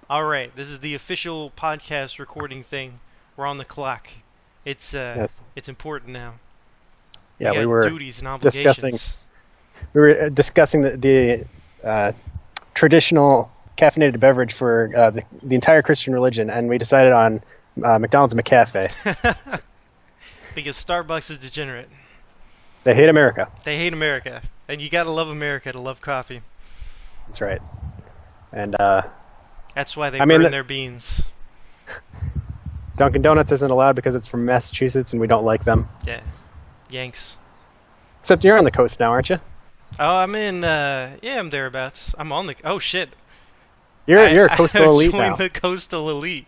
All right, this is the official podcast recording thing. We're on the clock. Yes. It's important now. We Yeah, we got were duties and discussing obligations. the traditional caffeinated beverage for the entire Christian religion, and we decided on McDonald's McCafe. Because Starbucks is degenerate. They hate America. They hate America, and you gotta love America to love coffee. That's right. And That's why they I mean, burn their beans. Dunkin' Donuts isn't allowed because it's from Massachusetts, and we don't like them. Yeah, Yanks. Except you're on the coast now, aren't you? Oh, I'm in. Yeah, I'm thereabouts. I'm on the. Oh shit! You're a coastal I elite joined now. the coastal elite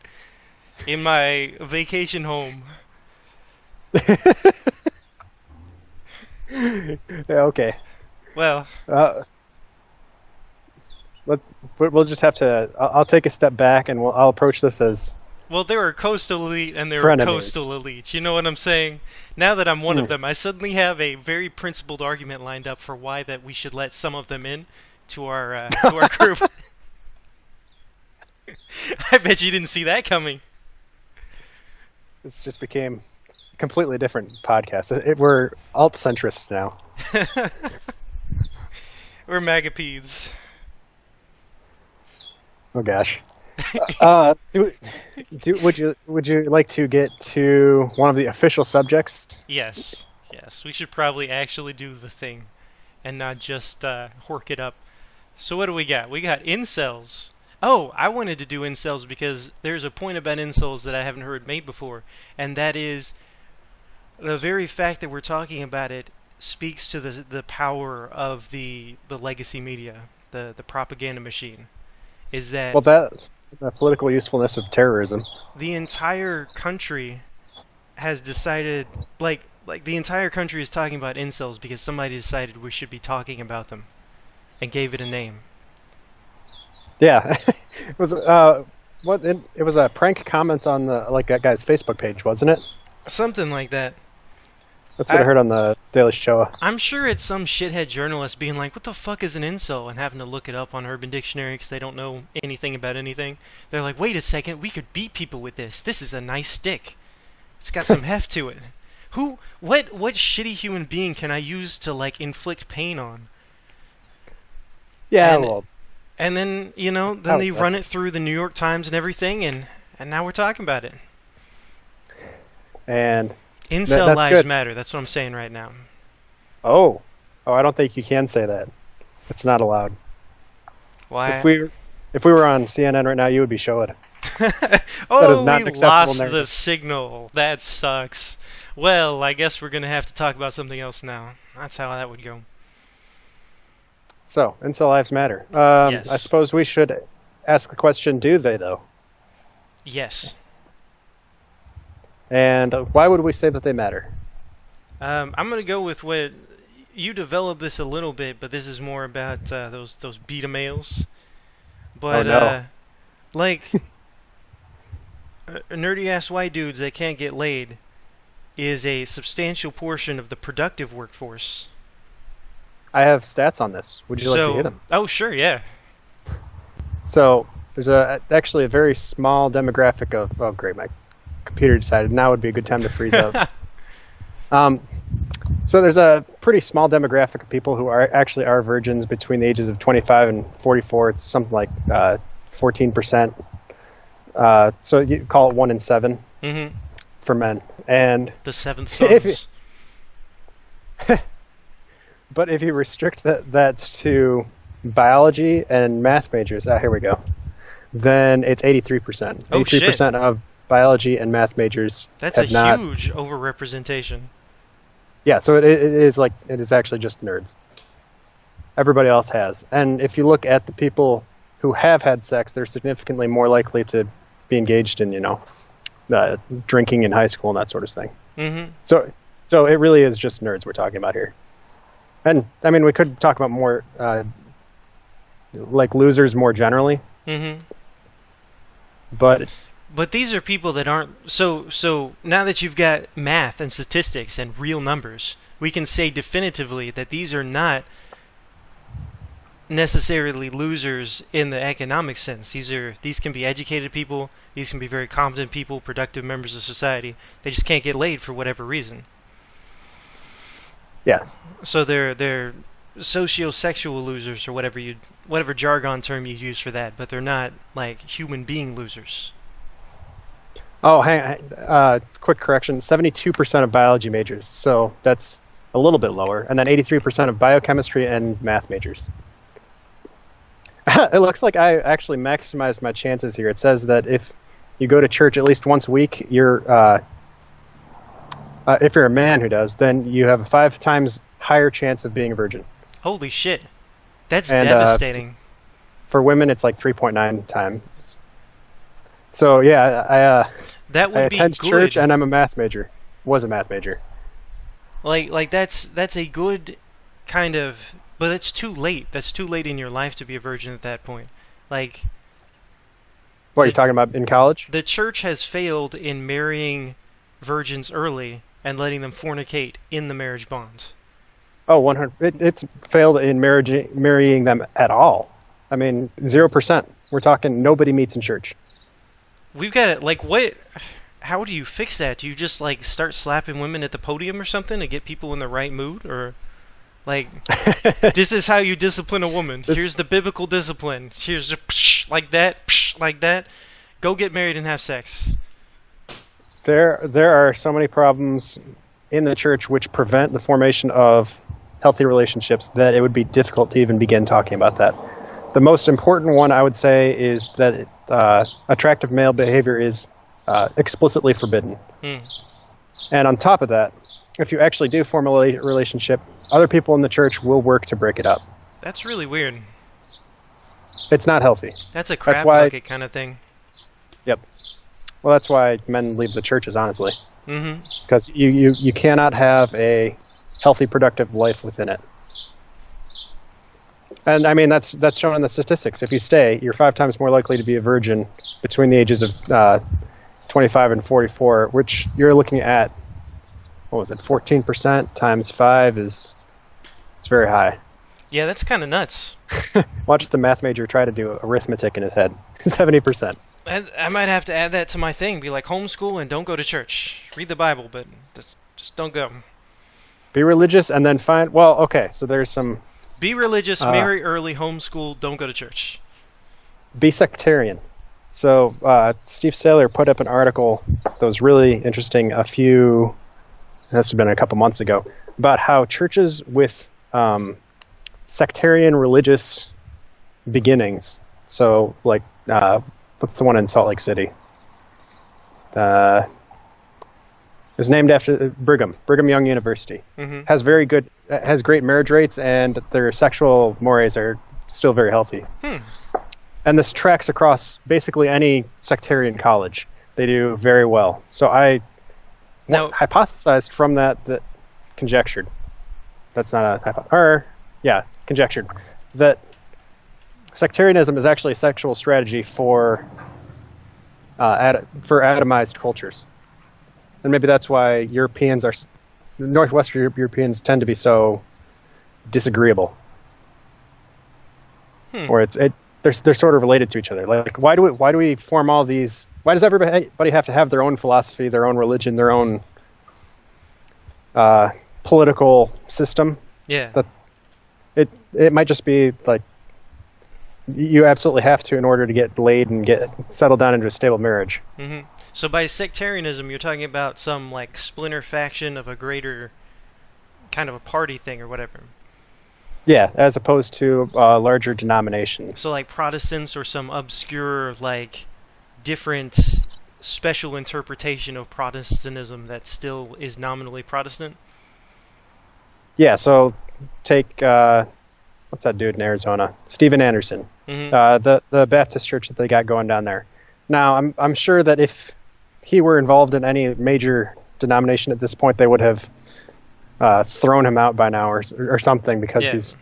in my vacation home. Yeah, okay. Well, Uh, we'll just have to. I'll take a step back, and I'll approach this as there were coastal elite and there were frenemies. coastal elites. You know what I'm saying? Now that I'm one of them, I suddenly have a very principled argument lined up for why that we should let some of them in to our group. I bet you didn't see that coming. This just became a completely different podcast. We're alt-centrist now. We're magapeds. Oh gosh. Would you like to get to one of the official subjects? Yes, yes. We should probably actually do the thing and not just hork it up. So what do we got? We got incels. Oh, I wanted to do incels because there's a point about incels that I haven't heard made before, and that is the very fact that we're talking about it speaks to the power of the legacy media, the propaganda machine. Is that Well, that the political usefulness of terrorism. the entire country has decided, like the entire country is talking about incels because somebody decided we should be talking about them and gave it a name. Yeah, it was it was a prank comment on that guy's Facebook page, wasn't it? Something like that. That's what I heard on the Daily Show. I'm sure it's some shithead journalist being like, what the fuck is an incel? And having to look it up on Urban Dictionary because they don't know anything about anything. They're like, wait a second, we could beat people with this. This is a nice stick. It's got some heft to it. What shitty human being can I use to, like, inflict pain on? Yeah, And- well, And then, then How's they that? run it through the New York Times and everything, and now we're talking about it. and Incel that's lives good. matter. That's what I'm saying right now. oh, I don't think you can say that. It's not allowed. Why? If we were on CNN right now, you would be showing it. Oh, is not we an acceptable lost the narrative. signal. That sucks. Well, I guess we're gonna have to talk about something else now. That's how that would go. So, incel lives matter. Yes. I suppose we should ask the question: do they though? Yes. And why would we say that they matter? I'm gonna go with what you developed this a little bit, but this is more about those beta males. But Oh, no. like nerdy ass white dudes that can't get laid is a substantial portion of the productive workforce. I have stats on this. Would you like to hear them? Oh, sure, yeah. So there's actually a very small demographic of. Oh, great! My computer decided now would be a good time to freeze up. So there's a pretty small demographic of people who are virgins between the ages of 25 and 44. It's something like 14%. So you call it 1 in 7 Mm-hmm. for men. And The seventh If sons. but if you restrict that to biology and math majors, here we go. Then it's 83%. Oh, 83% of biology and math majors That's a have not. huge overrepresentation. Yeah, so it is actually just nerds. Everybody else has. And if you look at the people who have had sex, they're significantly more likely to be engaged in, drinking in high school and that sort of thing. Mm-hmm. So it really is just nerds we're talking about here. And, I mean, we could talk about more, like losers more generally, Mm-hmm. but But these are people that aren't so now that you've got math and statistics and real numbers, we can say definitively that these are not necessarily losers in the economic sense. These can be educated people, these can be very competent people, productive members of society. They just can't get laid for whatever reason. Yeah. So they're socio-sexual losers or whatever jargon term you use for that, but they're not like human being losers. Oh, quick correction: 72% of biology majors. So that's a little bit lower, and then 83% of biochemistry and math majors. It looks like I actually maximized my chances here. It says that if you go to church at least once a week, if you're a man who does, then you have a 5 times higher chance of being a virgin. Holy shit. That's devastating. For women, it's like 3.9 times. So, yeah, that would I be attend good. church, and I'm a math major. Was a math major. Like that's a good kind of... But it's too late. That's too late in your life to be a virgin at that point. Like... What are you talking about in college? The church has failed in marrying virgins early and letting them fornicate in the marriage bond. Oh, 100. It's failed in marrying them at all. I mean, 0%. We're talking nobody meets in church. We've got, like, what... How do you fix that? Do you just, like, start slapping women at the podium or something to get people in the right mood? Or, like, this is how you discipline a woman. Here's the biblical discipline. Here's a psh, like that, psh, like that. Go get married and have sex. There are so many problems in the church which prevent the formation of healthy relationships that it would be difficult to even begin talking about that. The most important one, I would say, is that attractive male behavior is explicitly forbidden. And on top of that, if you actually do form a relationship, other people in the church will work to break it up. That's really weird. It's not healthy. That's a crap bucket kind of thing. Yep. Well, that's why men leave the churches, honestly. Mm-hmm. It's because you cannot have a healthy, productive life within it. And I mean, that's shown in the statistics. If you stay, you're 5 times more likely to be a virgin between the ages of 25 and 44, which you're looking at, what was it, 14% times 5 it's very high. Yeah, that's kind of nuts. Watch the math major try to do arithmetic in his head. 70%. I might have to add that to my thing. Be like, homeschool and don't go to church. Read the Bible, but just don't go. Be religious and then find... Well, okay, so there's some... Be religious, marry early, homeschool, don't go to church. Be sectarian. So Steve Saylor put up an article that was really interesting this has been a couple months ago, about how churches with sectarian religious beginnings, so like what's the one in Salt Lake City? It was named after Brigham Young University. Mm-hmm. Has great marriage rates, and their sexual mores are still very healthy. And this tracks across basically any sectarian college. They do very well. So I hypothesized from that conjectured. That's not conjectured that sectarianism is actually a sexual strategy for atomized cultures. And maybe that's why Northwestern Europeans tend to be so disagreeable. Or they're sort of related to each other. Like, why do we form all these? Why does everybody have to have their own philosophy, their own religion, their own political system? Yeah. That it might just be like you absolutely have to in order to get laid and get settled down into a stable marriage. Mm-hmm. So by sectarianism, you're talking about some like splinter faction of a greater kind of a party thing or whatever. Yeah, as opposed to a larger denomination. So like Protestants or some obscure, like, different special interpretation of Protestantism that still is nominally Protestant? Yeah, so take, what's that dude in Arizona? Steven Anderson. Mm-hmm. The Baptist church that they got going down there. Now, I'm sure that if he were involved in any major denomination at this point, they would have thrown him out by now or something because he's...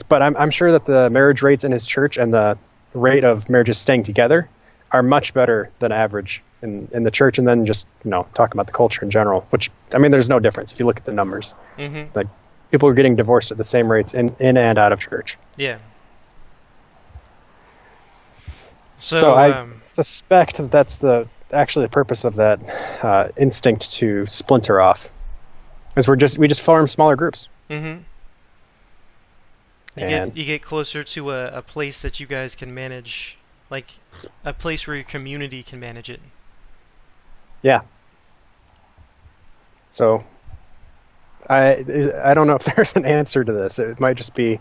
But I'm sure that the marriage rates in his church and the rate of marriages staying together are much better than average in the church, and then just talking about the culture in general, which, I mean, there's no difference if you look at the numbers. Mm-hmm. Like people were getting divorced at the same rates in and out of church. Yeah. So I suspect that that's actually the purpose of that instinct to splinter off, is we just form smaller groups. Mm-hmm. You get closer to a place that you guys can manage, like a place where your community can manage it. Yeah. So I don't know if there's an answer to this. It might just be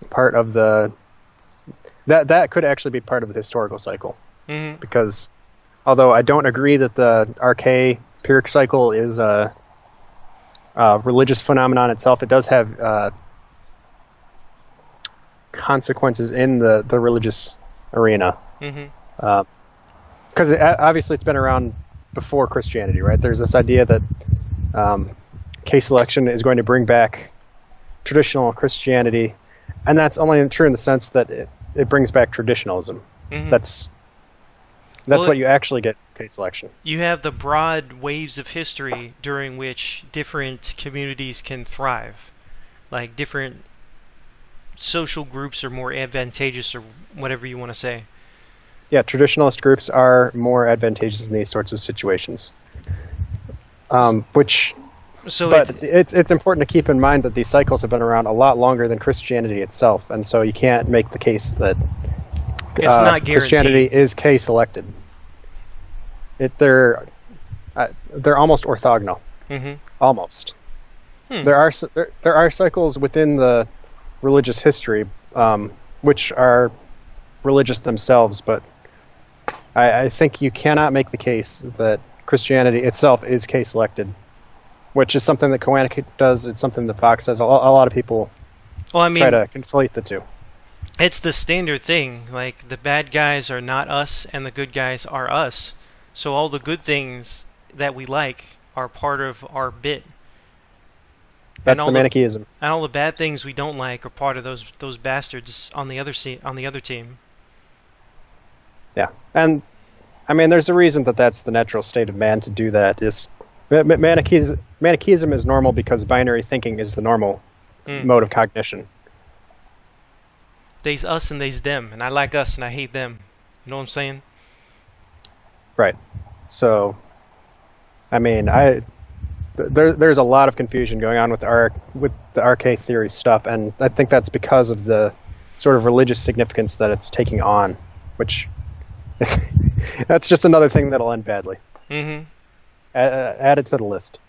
part of that could actually be part of the historical cycle. Mm-hmm. Because although I don't agree that the RK Pyrrhic cycle is a religious phenomenon itself, it does have consequences in the religious arena. Mm-hmm. Because obviously it's been around before Christianity, right? There's this idea that case selection is going to bring back traditional Christianity, and that's only true in the sense that it brings back traditionalism. Mm-hmm. That's what you actually get in case selection. You have the broad waves of history during which different communities can thrive. Like different social groups are more advantageous, or whatever you want to say. Yeah, traditionalist groups are more advantageous in these sorts of situations. It's important to keep in mind that these cycles have been around a lot longer than Christianity itself, and so you can't make the case that it's not guaranteed. Christianity is case selected. They're almost orthogonal. Mm-hmm. Almost. There are cycles within the religious history which are religious themselves, but I think you cannot make the case that Christianity itself is case selected, which is something that Koanic does. It's something that Vox does. A lot of people try to conflate the two. It's the standard thing. Like, the bad guys are not us, and the good guys are us. So all the good things that we like are part of our bit. That's the Manichaeism. And all the bad things we don't like are part of those bastards on the other team. Yeah, and I mean, there's a reason that's the natural state of man to do that. Manichaeism is normal because binary thinking is the normal mode of cognition. They's us and they's them, and I like us and I hate them. You know what I'm saying? Right. So, I mean, there's a lot of confusion going on with the RK theory stuff, and I think that's because of the sort of religious significance that it's taking on, which that's just another thing that'll end badly. Mm-hmm. Add it to the list.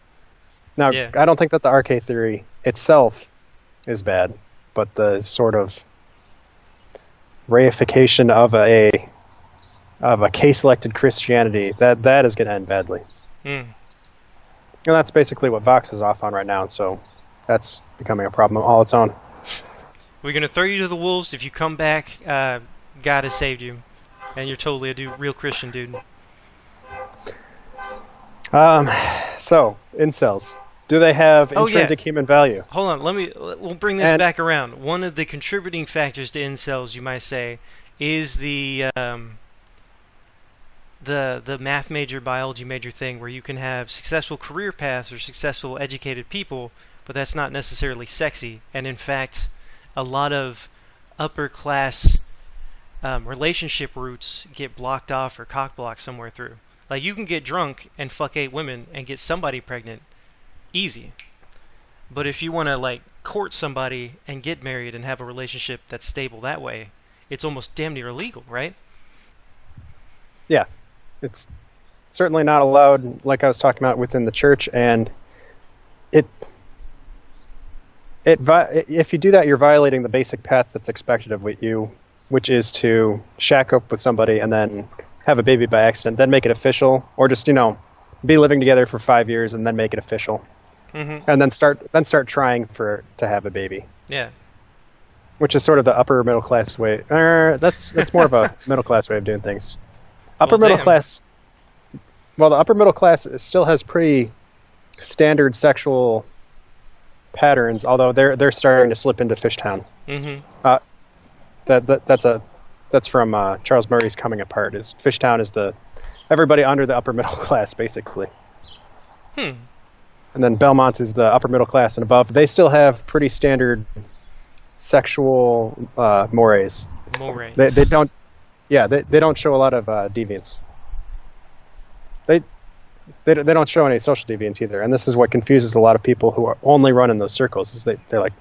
Now, yeah. I don't think that the RK theory itself is bad, but the sort of reification of a case-selected Christianity, that is going to end badly. Mm. And that's basically what Vox is off on right now, so that's becoming a problem all its own. We're going to throw you to the wolves. If you come back, God has saved you. And you're totally a real Christian dude. So, incels. Do they have intrinsic human value? Hold on, we'll bring this back around. One of the contributing factors to incels, you might say, is the math major, biology major thing, where you can have successful career paths or successful educated people, but that's not necessarily sexy. And in fact, a lot of upper class relationship routes get blocked off or cock blocked somewhere through. Like, you can get drunk and fuck 8 women and get somebody pregnant. Easy. But if you want to, like, court somebody and get married and have a relationship that's stable that way, it's almost damn near illegal, right? Yeah. It's certainly not allowed, like I was talking about, within the church, and if you do that, you're violating the basic path that's expected of you, which is to shack up with somebody and then have a baby by accident, then make it official, or just, be living together for 5 years and then make it official. Mm-hmm. And then start trying to have a baby. Yeah. Which is sort of the upper middle class way. That's more of a middle class way of doing things. The upper middle class still has pretty standard sexual patterns, although they're starting to slip into Fishtown. Mm-hmm. That's from Charles Murray's Coming Apart. Fishtown is everybody under the upper middle class, basically. and then Belmont is the upper middle class and above. They still have pretty standard sexual mores. Mores. They don't. Yeah, they don't show a lot of deviance. They don't show any social deviance either, and this is what confuses a lot of people who are only run in those circles. Is they're like,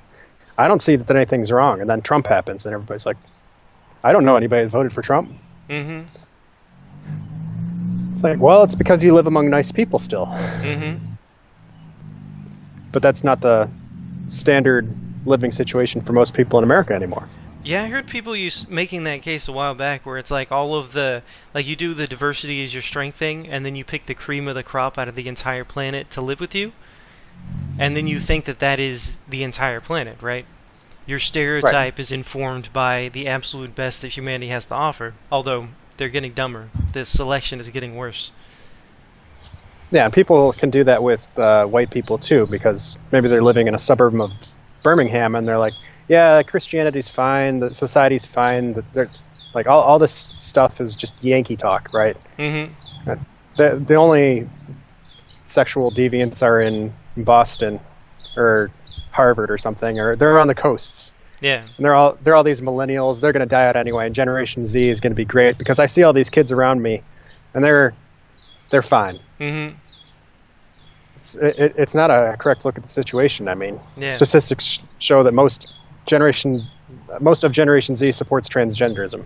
I don't see that anything's wrong, and then Trump happens, and everybody's like, I don't know anybody that voted for Trump. Mm-hmm. It's like, well, it's because you live among nice people still. Mm-hmm. But that's not the standard living situation for most people in America anymore. Yeah, I heard people making that case a while back where it's like all of the, like you do the diversity is your strength thing, and then you pick the cream of the crop out of the entire planet to live with you, and then you think that that is the entire planet, right? Your stereotype is informed by the absolute best that humanity has to offer, although they're getting dumber. The selection is getting worse. Yeah, people can do that with white people too, because maybe they're living in a suburb of Birmingham, and they're like, yeah, Christianity's fine, the society's fine. They're like all this stuff is just Yankee talk, right? Mm-hmm. The only sexual deviants are in Boston or Harvard or something, or they're on the coasts. Yeah. And they're all these millennials. They're going to die out anyway, and Generation Z is going to be great because I see all these kids around me, and they're fine. Mm-hmm. It's not a correct look at the situation. I mean, yeah. Statistics show that most of Generation Z supports transgenderism.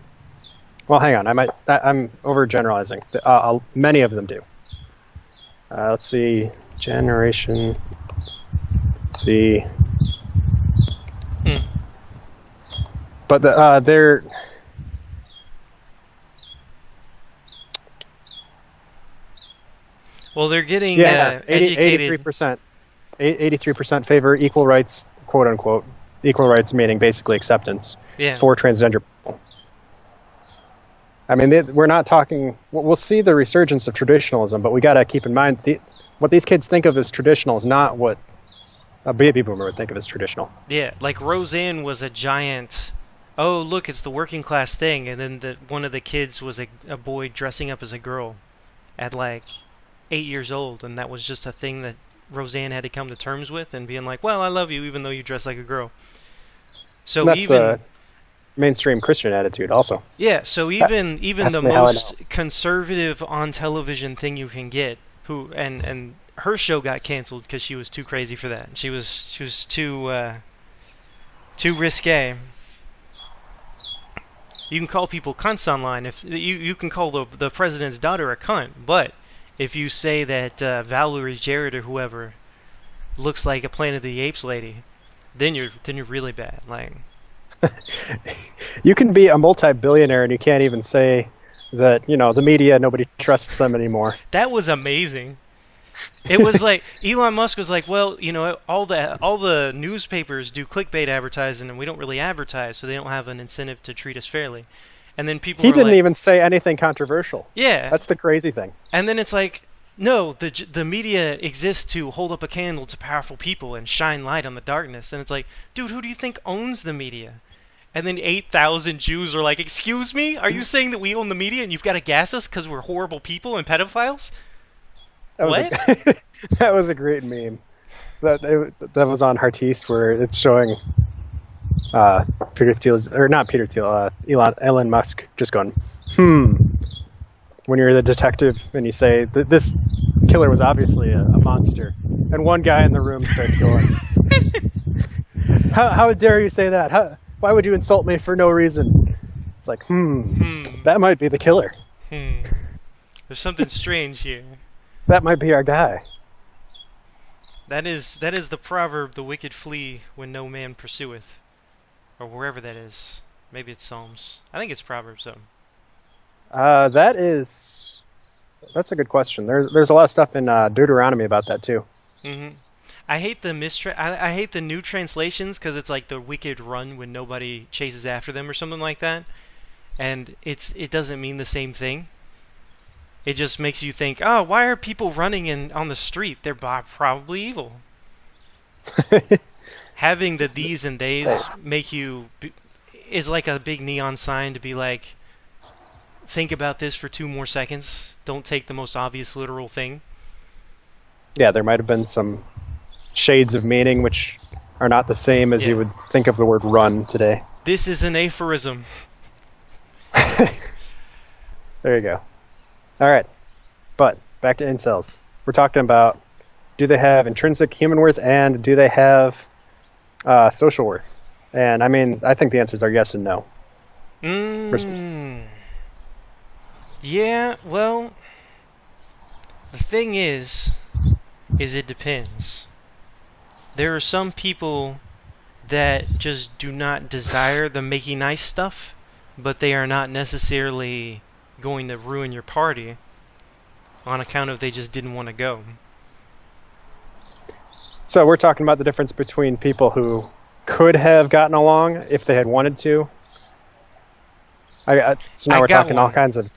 Well, hang on, I'm overgeneralizing. Many of them do. Let's see, Generation Z. But they're. Well, they're getting educated. 83%. 83% favor equal rights, quote unquote. Equal rights meaning basically acceptance for transgender people. I mean, we're not talking. We'll see the resurgence of traditionalism, but we got to keep in mind what these kids think of as traditional is not what a baby boomer would think of as traditional. Yeah, like Roseanne was a giant. Oh, look, it's the working class thing, and then one of the kids was a boy dressing up as a girl, at like 8 years old, and that was just a thing that Roseanne had to come to terms with, and being like, well, I love you even though you dress like a girl. So that's the mainstream Christian attitude also. Yeah, so even the most conservative on television thing you can get, and her show got canceled because she was too crazy for that. She was too risque. You can call people cunts online. If you can call the president's daughter a cunt, but if you say that Valerie Jarrett or whoever looks like a Planet of the Apes lady, then you're really bad. Like, you can be a multi-billionaire and you can't even say that the media, nobody trusts them anymore. That was amazing. It was like Elon Musk was like, well, all the newspapers do clickbait advertising, and we don't really advertise, so they don't have an incentive to treat us fairly. And then people he didn't even say anything controversial. Yeah, that's the crazy thing. And then it's like, no, the media exists to hold up a candle to powerful people and shine light on the darkness. And it's like, dude, who do you think owns the media? And then 8,000 Jews are like, excuse me, are you saying that we own the media and you've got to gas us because we're horrible people and pedophiles? That was a great meme. That was on Heartiste, where it's showing Peter Thiel, or not Peter Thiel, Elon Musk just going, when you're the detective and you say this killer was obviously a monster, and one guy in the room starts going, how dare you say that? Why would you insult me for no reason? It's like, that might be the killer. There's something strange here. That might be our guy. That is the proverb, the wicked flee when no man pursueth. Or wherever that is. Maybe it's Psalms. I think it's Proverbs, though. That's a good question. There's a lot of stuff in Deuteronomy about that, too. Mm-hmm. I hate the I hate the new translations, because it's like the wicked run when nobody chases after them or something like that. And it doesn't mean the same thing. It just makes you think, oh, why are people running on the street? They're probably evil. Having the these and theys make you is like a big neon sign to be like, think about this for 2 more seconds. Don't take the most obvious literal thing. Yeah, there might have been some shades of meaning, which are not the same as you would think of the word run today. This is an aphorism. There you go. All right. But back to incels. We're talking about, do they have intrinsic human worth and do they have social worth? And I mean, I think the answers are yes and no. Yeah, well, the thing is it depends. There are some people that just do not desire the makey nice stuff, but they are not necessarily going to ruin your party on account of they just didn't want to go. So we're talking about the difference between people who could have gotten along if they had wanted to. So now we're talking all kinds of...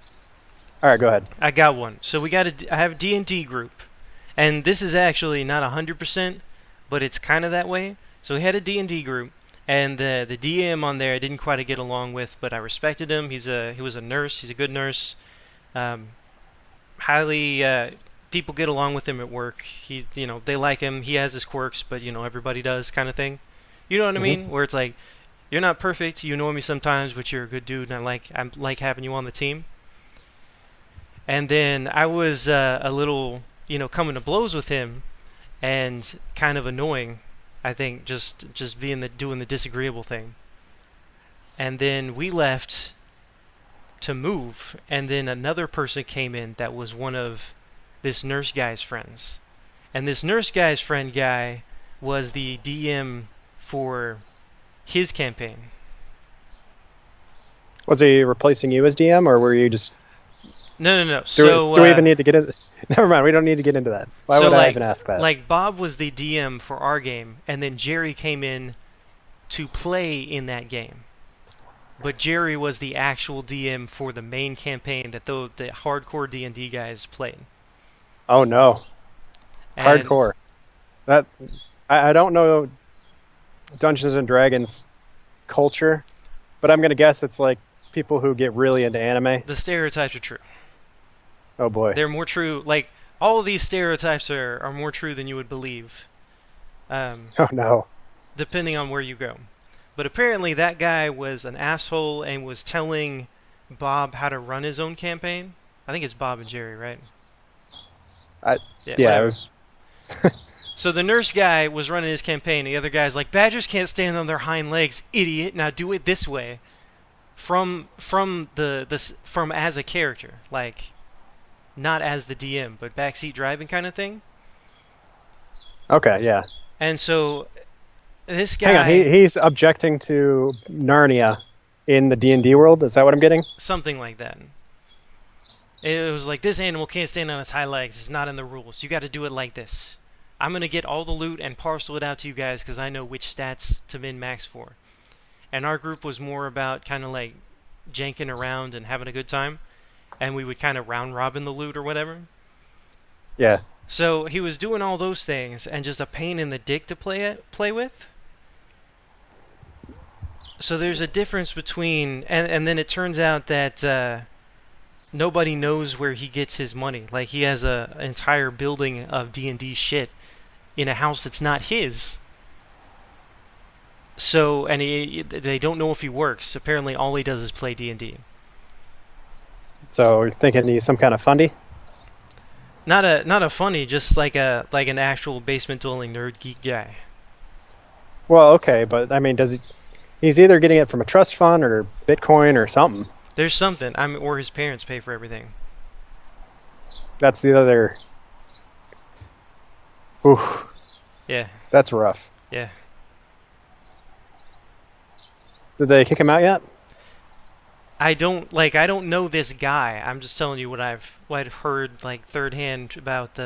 All right, go ahead. I got one. So I have a D&D group, and this is actually not 100%, but it's kind of that way. So we had a D&D group, and the DM on there I didn't quite get along with, but I respected him. He was a nurse. He's a good nurse. People get along with him at work. They like him. He has his quirks, but everybody does, kind of thing. You know what I mean? Where it's like, you're not perfect. You annoy me sometimes, but you're a good dude, and I like having you on the team. And then I was a little, coming to blows with him, and kind of annoying. I think just doing the disagreeable thing. And then we left to move, and then another person came in that was one of this nurse guy's friends. And this nurse guy's friend guy was the DM for his campaign. Was he replacing you as DM, or were you just... No. Do we even need to get into... Never mind, we don't need to get into that. Why would I even ask that? Like, Bob was the DM for our game, and then Jerry came in to play in that game. But Jerry was the actual DM for the main campaign that the hardcore D&D guys played. Oh, no. And hardcore. That I don't know Dungeons & Dragons culture, but I'm going to guess it's like people who get really into anime. The stereotypes are true. Oh, boy. They're more true. Like, all of these stereotypes are more true than you would believe. Oh, no. Depending on where you go. But apparently that guy was an asshole and was telling Bob how to run his own campaign. I think it's Bob and Jerry, right? Yeah, it was... So the nurse guy was running his campaign. The other guy's like, badgers can't stand on their hind legs, idiot. Now do it this way. From as a character. Like... Not as the DM, but backseat driving kind of thing. Okay, yeah. And so, this guy... Hang on, he's objecting to Narnia in the D&D world? Is that what I'm getting? Something like that. It was like, this animal can't stand on its hind legs. It's not in the rules. You got to do it like this. I'm going to get all the loot and parcel it out to you guys because I know which stats to min-max for. And our group was more about kind of like janking around and having a good time. And we would kind of round robin the loot or whatever. Yeah. So he was doing all those things and just a pain in the dick to play with. So there's a difference between... And then it turns out that nobody knows where he gets his money. Like, he has an entire building of D&D shit in a house that's not his. So, and they don't know if he works. Apparently all he does is play D&D. So you're thinking he's some kind of fundy? Not a funny, just like an actual basement dwelling nerd geek guy. Well, okay, but I mean, he's either getting it from a trust fund or Bitcoin or something. There's something. Or his parents pay for everything. That's the other... Oof. Yeah. That's rough. Yeah. Did they kick him out yet? I don't know this guy. I'm just telling you what I've heard like third hand about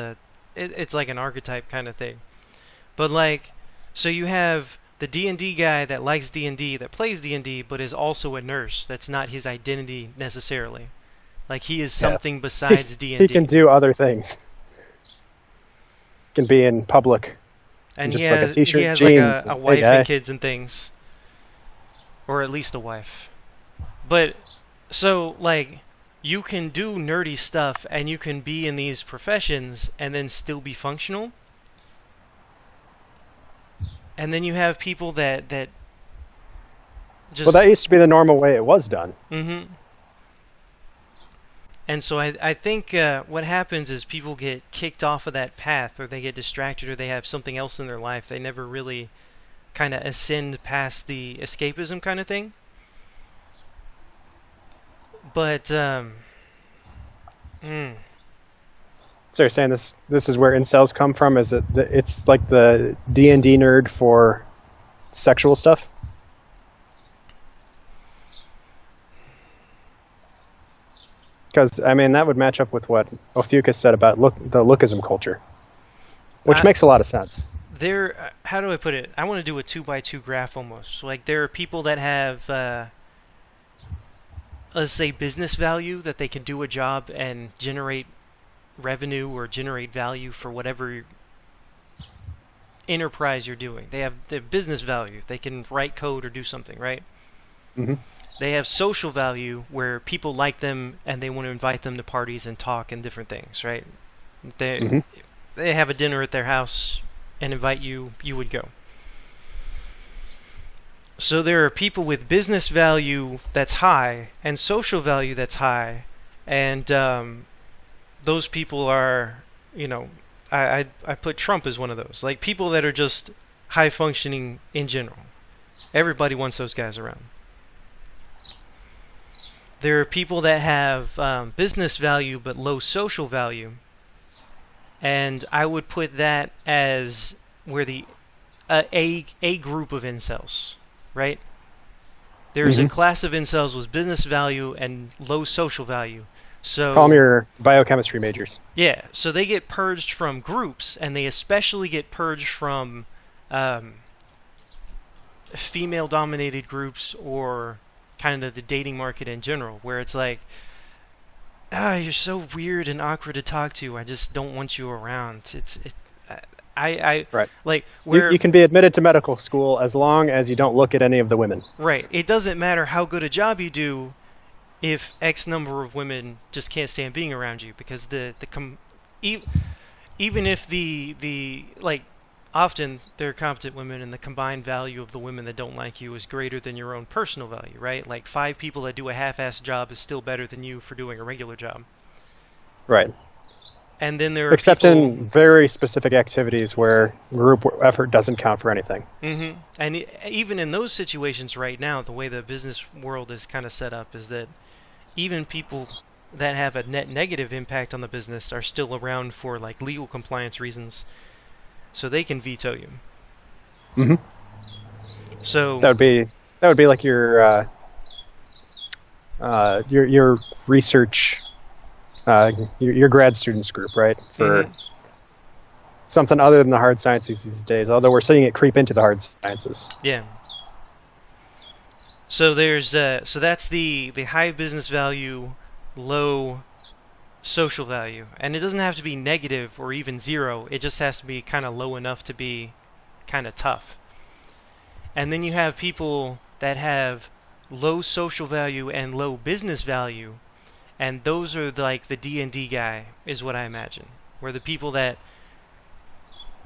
it's like an archetype kind of thing. But like, so you have the D&D guy that likes D&D, that plays D&D, but is also a nurse. That's not his identity necessarily. Like, he is something besides D&D. He can do other things. He can be in public. And just he like has, a t-shirt, he has jeans, like a wife guy. and kids and things. Or at least a wife. But, so, like, you can do nerdy stuff and you can be in these professions and then still be functional. And then you have people that just... Well, that used to be the normal way it was done. Mm-hmm. And so I think what happens is people get kicked off of that path, or they get distracted, or they have something else in their life. They never really kind of ascend past the escapism kind of thing. But, So you're saying this is where incels come from? Is it's like the D&D nerd for sexual stuff? Because, I mean, that would match up with what Ophiuchus said about the lookism culture, which makes a lot of sense. How do I put it? I want to do a 2x2 graph almost. So, like, there are people that have, let's say, business value, that they can do a job and generate revenue or generate value for whatever enterprise you're doing. They have the business value. They can write code or do something, right? Mm-hmm. They have social value, where people like them and they want to invite them to parties and talk and different things, right? They have a dinner at their house and invite you, you would go. So there are people with business value that's high and social value that's high, and those people are, I put Trump as one of those. Like, people that are just high functioning in general. Everybody wants those guys around. There are people that have business value but low social value, and I would put that as where a group of incels, right? There's a class of incels with business value and low social value. So call them your biochemistry majors. Yeah, so they get purged from groups, and they especially get purged from female-dominated groups, or kind of the dating market in general, where it's like, you're so weird and awkward to talk to. I just don't want you around. Right. Like, where you can be admitted to medical school as long as you don't look at any of the women. Right. It doesn't matter how good a job you do if X number of women just can't stand being around you, because even if the often they're competent women, and the combined value of the women that don't like you is greater than your own personal value, right? Like, 5 people that do a half-assed job is still better than you for doing a regular job. Right. And then there are except people, in very specific activities where group effort doesn't count for anything. Mm-hmm. And even in those situations right now, the way the business world is kind of set up is that even people that have a net negative impact on the business are still around for, like, legal compliance reasons, so they can veto you. Mm-hmm. So that would be like your research, your grad students group, right? For something other than the hard sciences these days. Although we're seeing it creep into the hard sciences. Yeah. So there's so that's the high business value, low social value, and it doesn't have to be negative or even 0. It just has to be kind of low enough to be kind of tough. And then you have people that have low social value and low business value, and those are like the D&D guy, is what I imagine, where the people that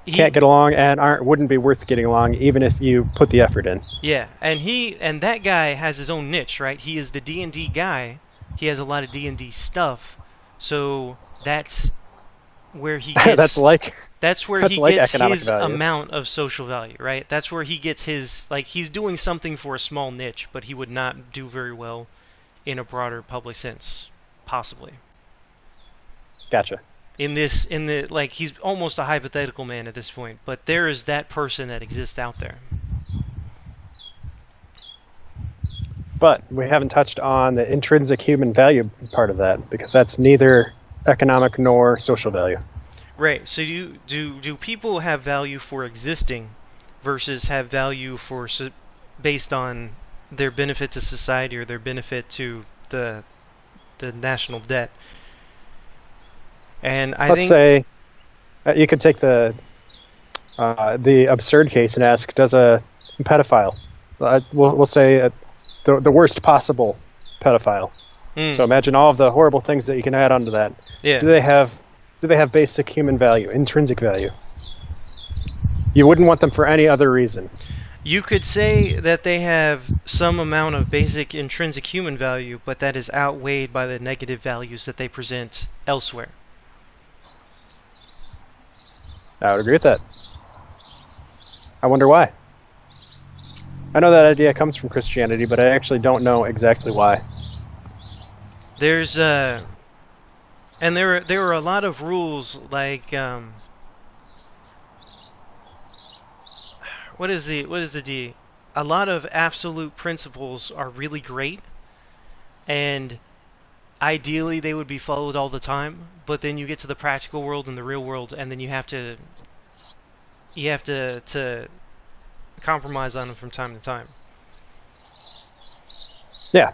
can't get along and wouldn't be worth getting along even if you put the effort in. Yeah, and that guy has his own niche, right? He is the D&D guy. He has a lot of D&D stuff. So that's where he gets that's where he like gets his value. Amount of social value, right? That's where he gets his, like, he's doing something for a small niche, but he would not do very well in a broader public sense, possibly. Gotcha. He's almost a hypothetical man at this point, but there is that person that exists out there. But we haven't touched on the intrinsic human value part of that, because that's neither economic nor social value. Right. So do people have value for existing versus have value for based on their benefit to society or their benefit to the national debt? And let's say you could take the absurd case and ask, does a pedophile, we'll say the worst possible pedophile. So imagine all of the horrible things that you can add onto that. Yeah. Do they have basic human value, intrinsic value? You wouldn't want them for any other reason. You could say that they have some amount of basic intrinsic human value, but that is outweighed by the negative values that they present elsewhere. I would agree with that. I wonder why. I know that idea comes from Christianity, but I actually don't know exactly why. There's and there are a lot of rules like what is the D? A lot of absolute principles are really great, and ideally they would be followed all the time, but then you get to the practical world and the real world, and then you have to compromise on them from time to time. Yeah.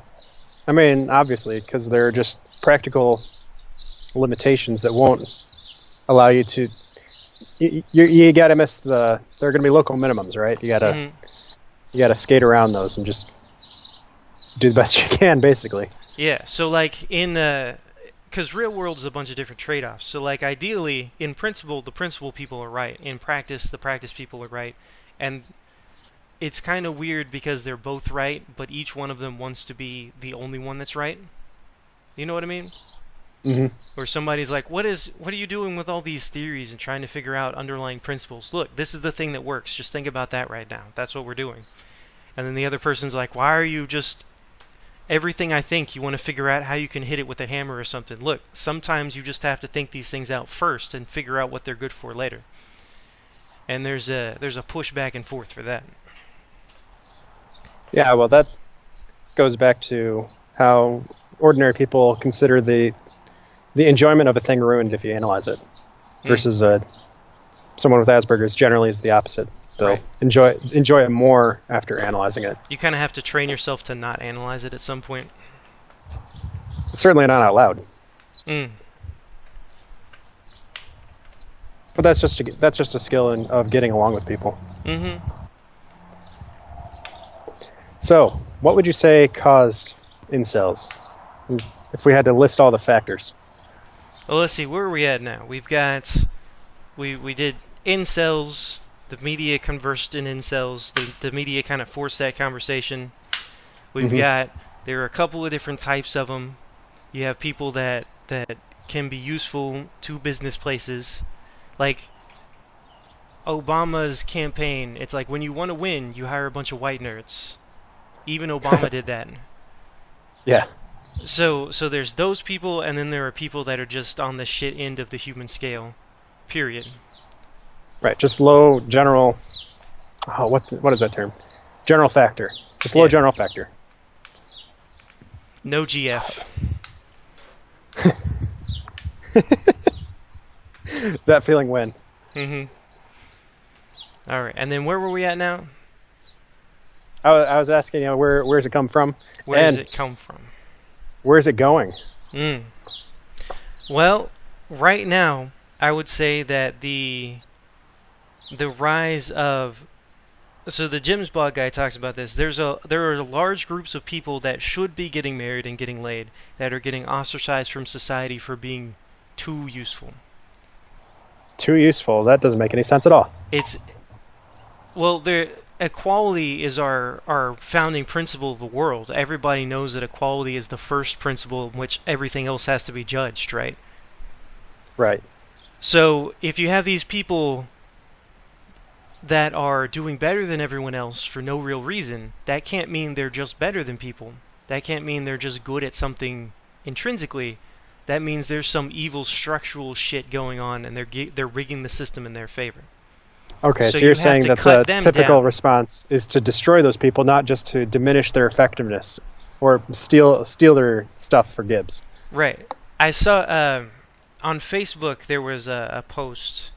I mean, obviously, because they're just practical limitations that won't allow you to... You got to miss the... There are going to be local minimums, right? You got to skate around those and just do the best you can, basically. Yeah, so like in... because real world is a bunch of different trade-offs. So like ideally, in principle, the principle people are right. In practice, the practice people are right. And it's kind of weird because they're both right, but each one of them wants to be the only one that's right. You know what I mean? Mm-hmm. Or somebody's like, what are you doing with all these theories and trying to figure out underlying principles? Look, this is the thing that works. Just think about that right now. That's what we're doing. And then the other person's like, why are you just... Everything I think, you want to figure out how you can hit it with a hammer or something. Look, sometimes you just have to think these things out first and figure out what they're good for later. And there's a push back and forth for that. Yeah, well, that goes back to how ordinary people consider the enjoyment of a thing ruined if you analyze it, versus someone with Asperger's generally is the opposite. They'll enjoy it more after analyzing it. You kind of have to train yourself to not analyze it at some point. Certainly not out loud. But that's just a skill of getting along with people. Mm-hmm. So, what would you say caused incels? If we had to list all the factors. Well, let's see. Where are we at now? We've got... We did incels. The media conversed in incels. The media kind of forced that conversation. We've got... There are a couple of different types of them. You have people that can be useful to business places. Like... Obama's campaign. It's like when you want to win, you hire a bunch of white nerds. Even Obama did that. Yeah. So there's those people, and then there are people that are just on the shit end of the human scale. Period. Right. Just low general. Oh, what is that term? General factor. Just low general factor. No GF. That feeling when. Mm-hmm. All right, and then where were we at now? I was asking, where's it come from? Where does it come from? Where's it going? Well, right now, I would say that the rise of... So the Jim's blog guy talks about this. There are large groups of people that should be getting married and getting laid that are getting ostracized from society for being too useful. Too useful? That doesn't make any sense at all. Well, equality is our founding principle of the world. Everybody knows that equality is the first principle in which everything else has to be judged, right? Right. So if you have these people that are doing better than everyone else for no real reason, that can't mean they're just better than people. That can't mean they're just good at something intrinsically. That means there's some evil structural shit going on, and they're rigging the system in their favor. Okay, so you're saying that the typical response is to destroy those people, not just to diminish their effectiveness or steal their stuff for Gibbs. Right. I saw on Facebook there was a post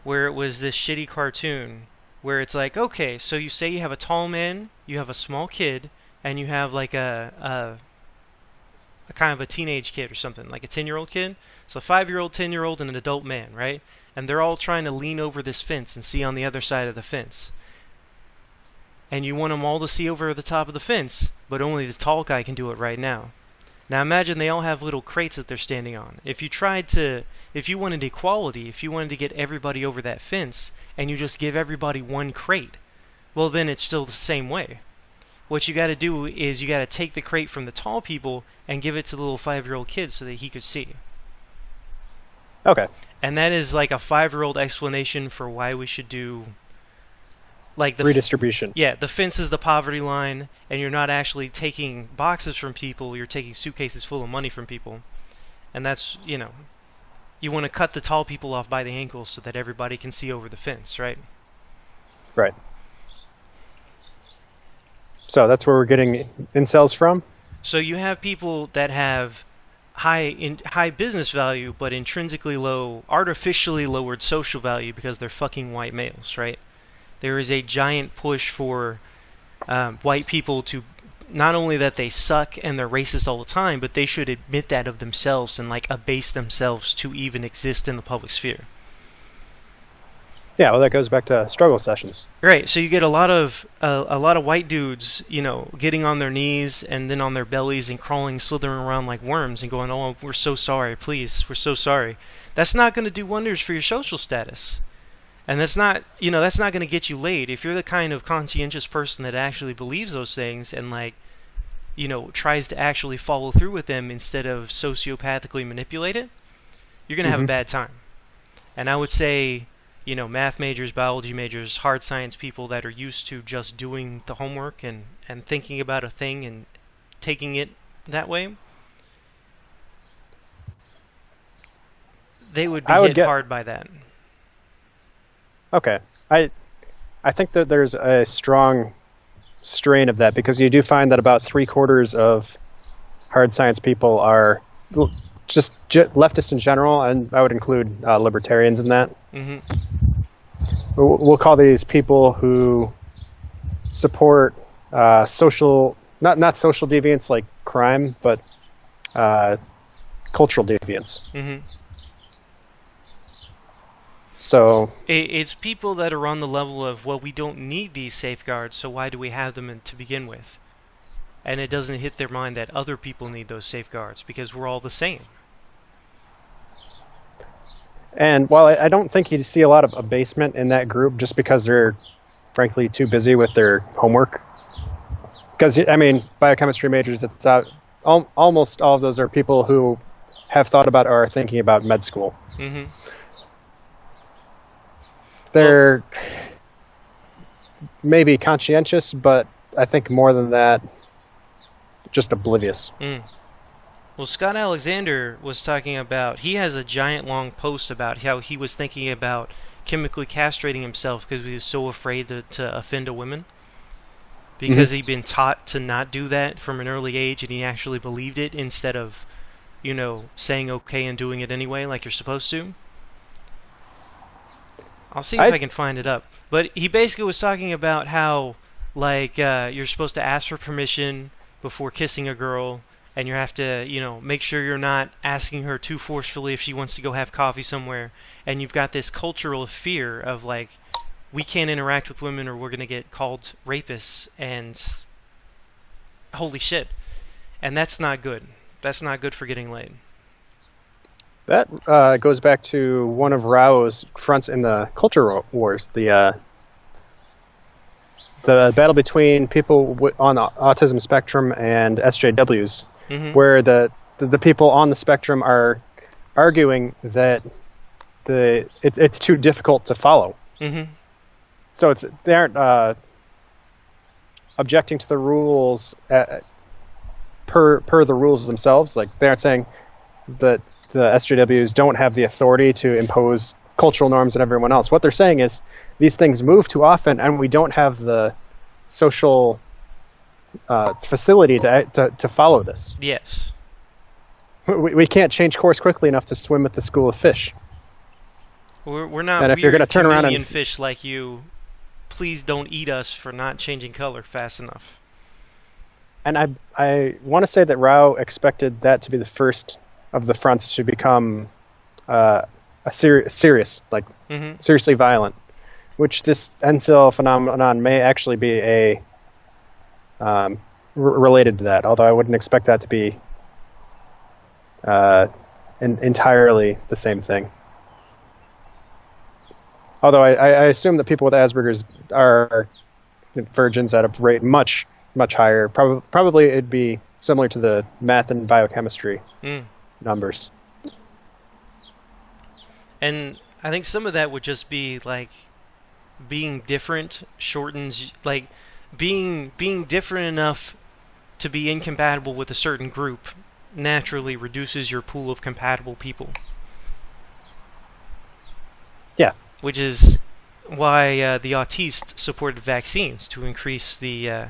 where it was this shitty cartoon where it's like, okay, so you say you have a tall man, you have a small kid, and you have like a kind of a teenage kid or something, like a 10-year-old kid. So a 5-year-old, 10-year-old, and an adult man, right? And they're all trying to lean over this fence and see on the other side of the fence. And you want them all to see over the top of the fence, but only the tall guy can do it right now. Now imagine they all have little crates that they're standing on. If you wanted equality, if you wanted to get everybody over that fence, and you just give everybody one crate, well then it's still the same way. What you got to do is you got to take the crate from the tall people and give it to the little 5-year-old kid so that he could see. Okay. And that is like a 5-year-old explanation for why we should do like the redistribution. Yeah, the fence is the poverty line, and you're not actually taking boxes from people, you're taking suitcases full of money from people. And that's, you want to cut the tall people off by the ankles so that everybody can see over the fence, right? Right. So that's where we're getting incels from? So you have people that have high business value, but intrinsically low, artificially lowered social value because they're fucking white males, right? There is a giant push for white people to, not only that they suck and they're racist all the time, but they should admit that of themselves and like abase themselves to even exist in the public sphere. Yeah, well, that goes back to struggle sessions. Right. So you get a lot of white dudes, getting on their knees and then on their bellies and crawling, slithering around like worms and going, "Oh, we're so sorry, please, we're so sorry." That's not going to do wonders for your social status, and that's not going to get you laid. If you're the kind of conscientious person that actually believes those things and tries to actually follow through with them instead of sociopathically manipulate it, you're going to have a bad time. And I would say, math majors, biology majors, hard science people that are used to just doing the homework and thinking about a thing and taking it that way, they would be hit hard by that. Okay. I think that there's a strong strain of that because you do find that about 3/4 of hard science people are just leftist in general, and I would include libertarians in that. Mm-hmm. We'll call these people who support social, not social deviance like crime, but cultural deviance. Mm-hmm. So it's people that are on the level of, well, we don't need these safeguards, so why do we have them to begin with? And it doesn't hit their mind that other people need those safeguards because we're all the same. And while I don't think you see a lot of abasement in that group just because they're, frankly, too busy with their homework. Because, biochemistry majors, it's almost all of those are people who have thought about or are thinking about med school. Mm-hmm. They're maybe conscientious, but I think more than that, just oblivious. Mm. Well, Scott Alexander was talking about, he has a giant long post about how he was thinking about chemically castrating himself because he was so afraid to offend a woman. Because he'd been taught to not do that from an early age, and he actually believed it instead of, saying okay and doing it anyway like you're supposed to. I'll see if I can find it up. But he basically was talking about how, you're supposed to ask for permission before kissing a girl, and you have to, make sure you're not asking her too forcefully if she wants to go have coffee somewhere. And you've got this cultural fear of, we can't interact with women or we're going to get called rapists, and holy shit. And that's not good. That's not good for getting laid. That goes back to one of Rao's fronts in the culture wars, the battle between people on the autism spectrum and SJWs, where the people on the spectrum are arguing that it's too difficult to follow. Mm-hmm. So they aren't objecting to the rules per the rules themselves. They aren't saying that the SJWs don't have the authority to impose cultural norms on everyone else. What they're saying is these things move too often, and we don't have the social facility to follow this. Yes. We can't change course quickly enough to swim with the school of fish. We're not. And if you're going to turn around and fish like you, please don't eat us for not changing color fast enough. And I want to say that Rao expected that to be the first of the fronts to become serious, seriously violent, which this incel phenomenon may actually be related to that, although I wouldn't expect that to be entirely the same thing. Although I assume that people with Asperger's are virgins at a rate much higher. Probably it'd be similar to the math and biochemistry numbers. And I think some of that would just be like being different shortens, like being different enough to be incompatible with a certain group naturally reduces your pool of compatible people. Yeah. Which is why the autists supported vaccines to increase the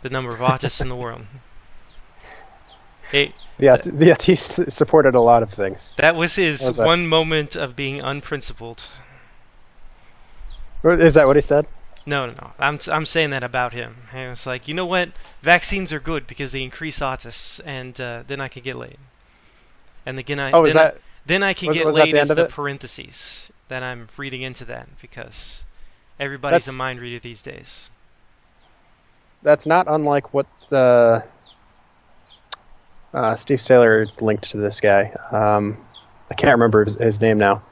number of autists in the world. The autist supported a lot of things. That was his one moment of being unprincipled. Is that what he said? No. I'm saying that about him. And it's like, you know what? Vaccines are good because they increase autists, and then I could get laid. And again, then I can get laid as the parentheses that I'm reading into that, because everybody's a mind reader these days. That's not unlike what the Steve Saylor linked to this guy. I can't remember his name now.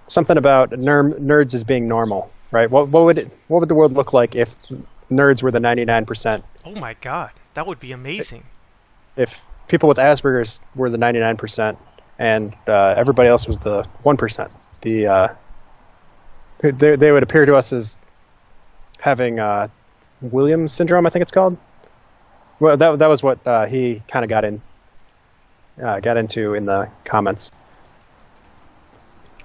Something about nerds as being normal, right? What would the world look like if nerds were the 99%? Oh my God, that would be amazing. If people with Asperger's were the 99% and everybody else was the 1%, they would appear to us as having Williams syndrome, I think it's called. Well, that was what he kind of got into in the comments.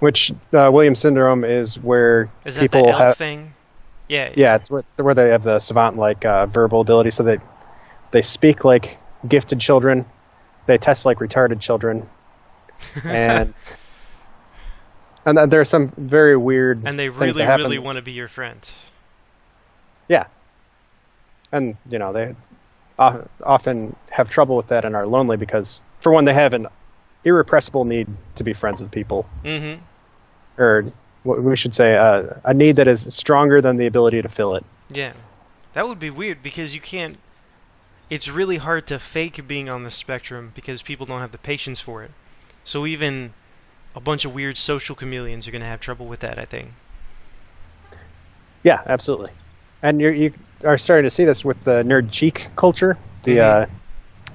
Which Williams syndrome is where people that elf thing? Yeah, it's where they have the savant-like verbal ability, so they speak like gifted children, they test like retarded children, and there are some very weird and they things that happen. really want to be your friend. Yeah, and they often have trouble with that and are lonely because, for one, they have an irrepressible need to be friends with people. Mm-hmm. Or we should say a need that is stronger than the ability to fill it. Yeah. That would be weird because you can't... It's really hard to fake being on the spectrum because people don't have the patience for it. So even a bunch of weird social chameleons are going to have trouble with that, I think. Yeah, absolutely. And you are starting to see this with the nerd cheek culture. The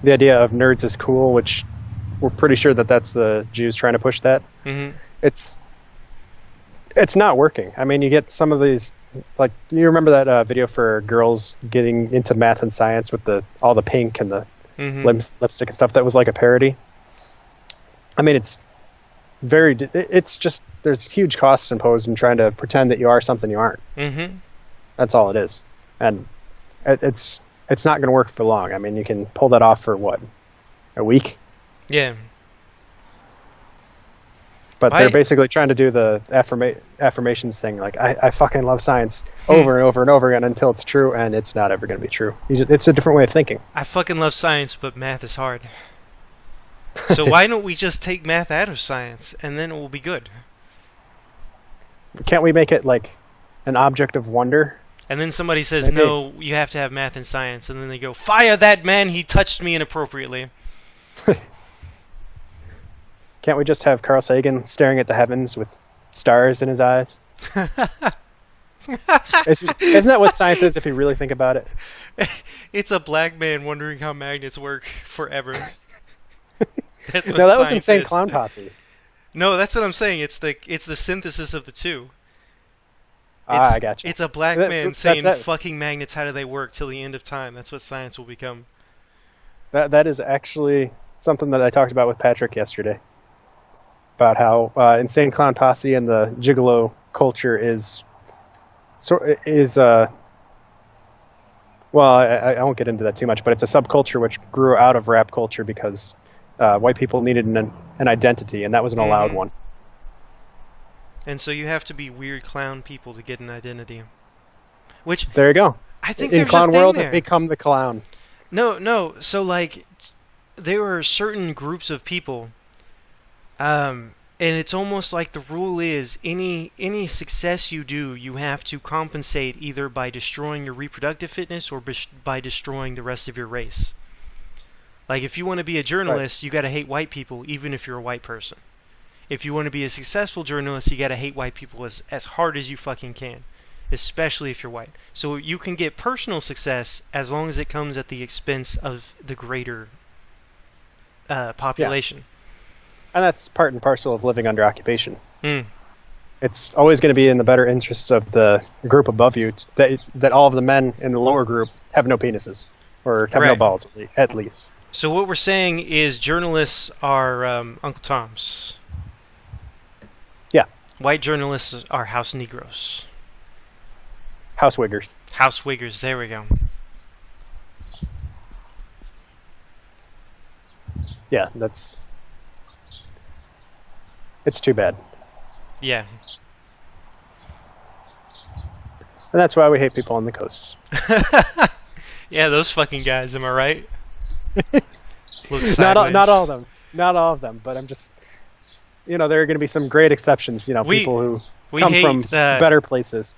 idea of nerds is cool, which we're pretty sure that's the Jews trying to push that. Mm-hmm. It's not working. I mean, you get some of these, like, you remember that video for girls getting into math and science with all the pink and the lipstick and stuff that was like a parody? I mean, it's just, there's huge costs imposed in trying to pretend that you are something you aren't. Mm-hmm. That's all it is. And it's not going to work for long. I mean, you can pull that off for, what, a week? Yeah. But they're basically trying to do the affirmations thing, like, I fucking love science over and over and over again until it's true, and it's not ever going to be true. It's a different way of thinking. I fucking love science, but math is hard. So why don't we just take math out of science, and then it will be good? Can't we make it, like, an object of wonder? And then somebody says, no, you have to have math and science, and then they go, fire that man, he touched me inappropriately. Can't we just have Carl Sagan staring at the heavens with stars in his eyes? Isn't that what science is if you really think about it? It's a black man wondering how magnets work forever. That's what that was Insane is. Clown Posse. No, that's what I'm saying. It's the synthesis of the two. I got you. It's a black man saying, fucking magnets, how do they work till the end of time? That's what science will become. That is actually something that I talked about with Patrick yesterday. About how Insane Clown Posse and the gigolo culture is well, I won't get into that too much, but it's a subculture which grew out of rap culture because white people needed an identity, and that was an allowed one. And so you have to be weird clown people to get an identity. Which there you go. I think in there's clown a thing world, there. become the clown. No. So like, there are certain groups of people. And it's almost like the rule is any success you do, you have to compensate either by destroying your reproductive fitness or by destroying the rest of your race. Like, if you want to be a journalist, you got to hate white people, even if you're a white person. If you want to be a successful journalist, you got to hate white people as hard as you fucking can, especially if you're white. So you can get personal success as long as it comes at the expense of the greater population. Yeah. And that's part and parcel of living under occupation. Mm. It's always going to be in the better interests of the group above you that all of the men in the lower group have no penises or have no balls, at least. So what we're saying is journalists are Uncle Toms. Yeah. White journalists are house Negroes. House Wiggers. House Wiggers, there we go. Yeah, it's too bad. Yeah. And that's why we hate people on the coasts. Yeah, those fucking guys, am I right? Look not all of them. Not all of them, but I'm just, there are going to be some great exceptions, people who come from better places.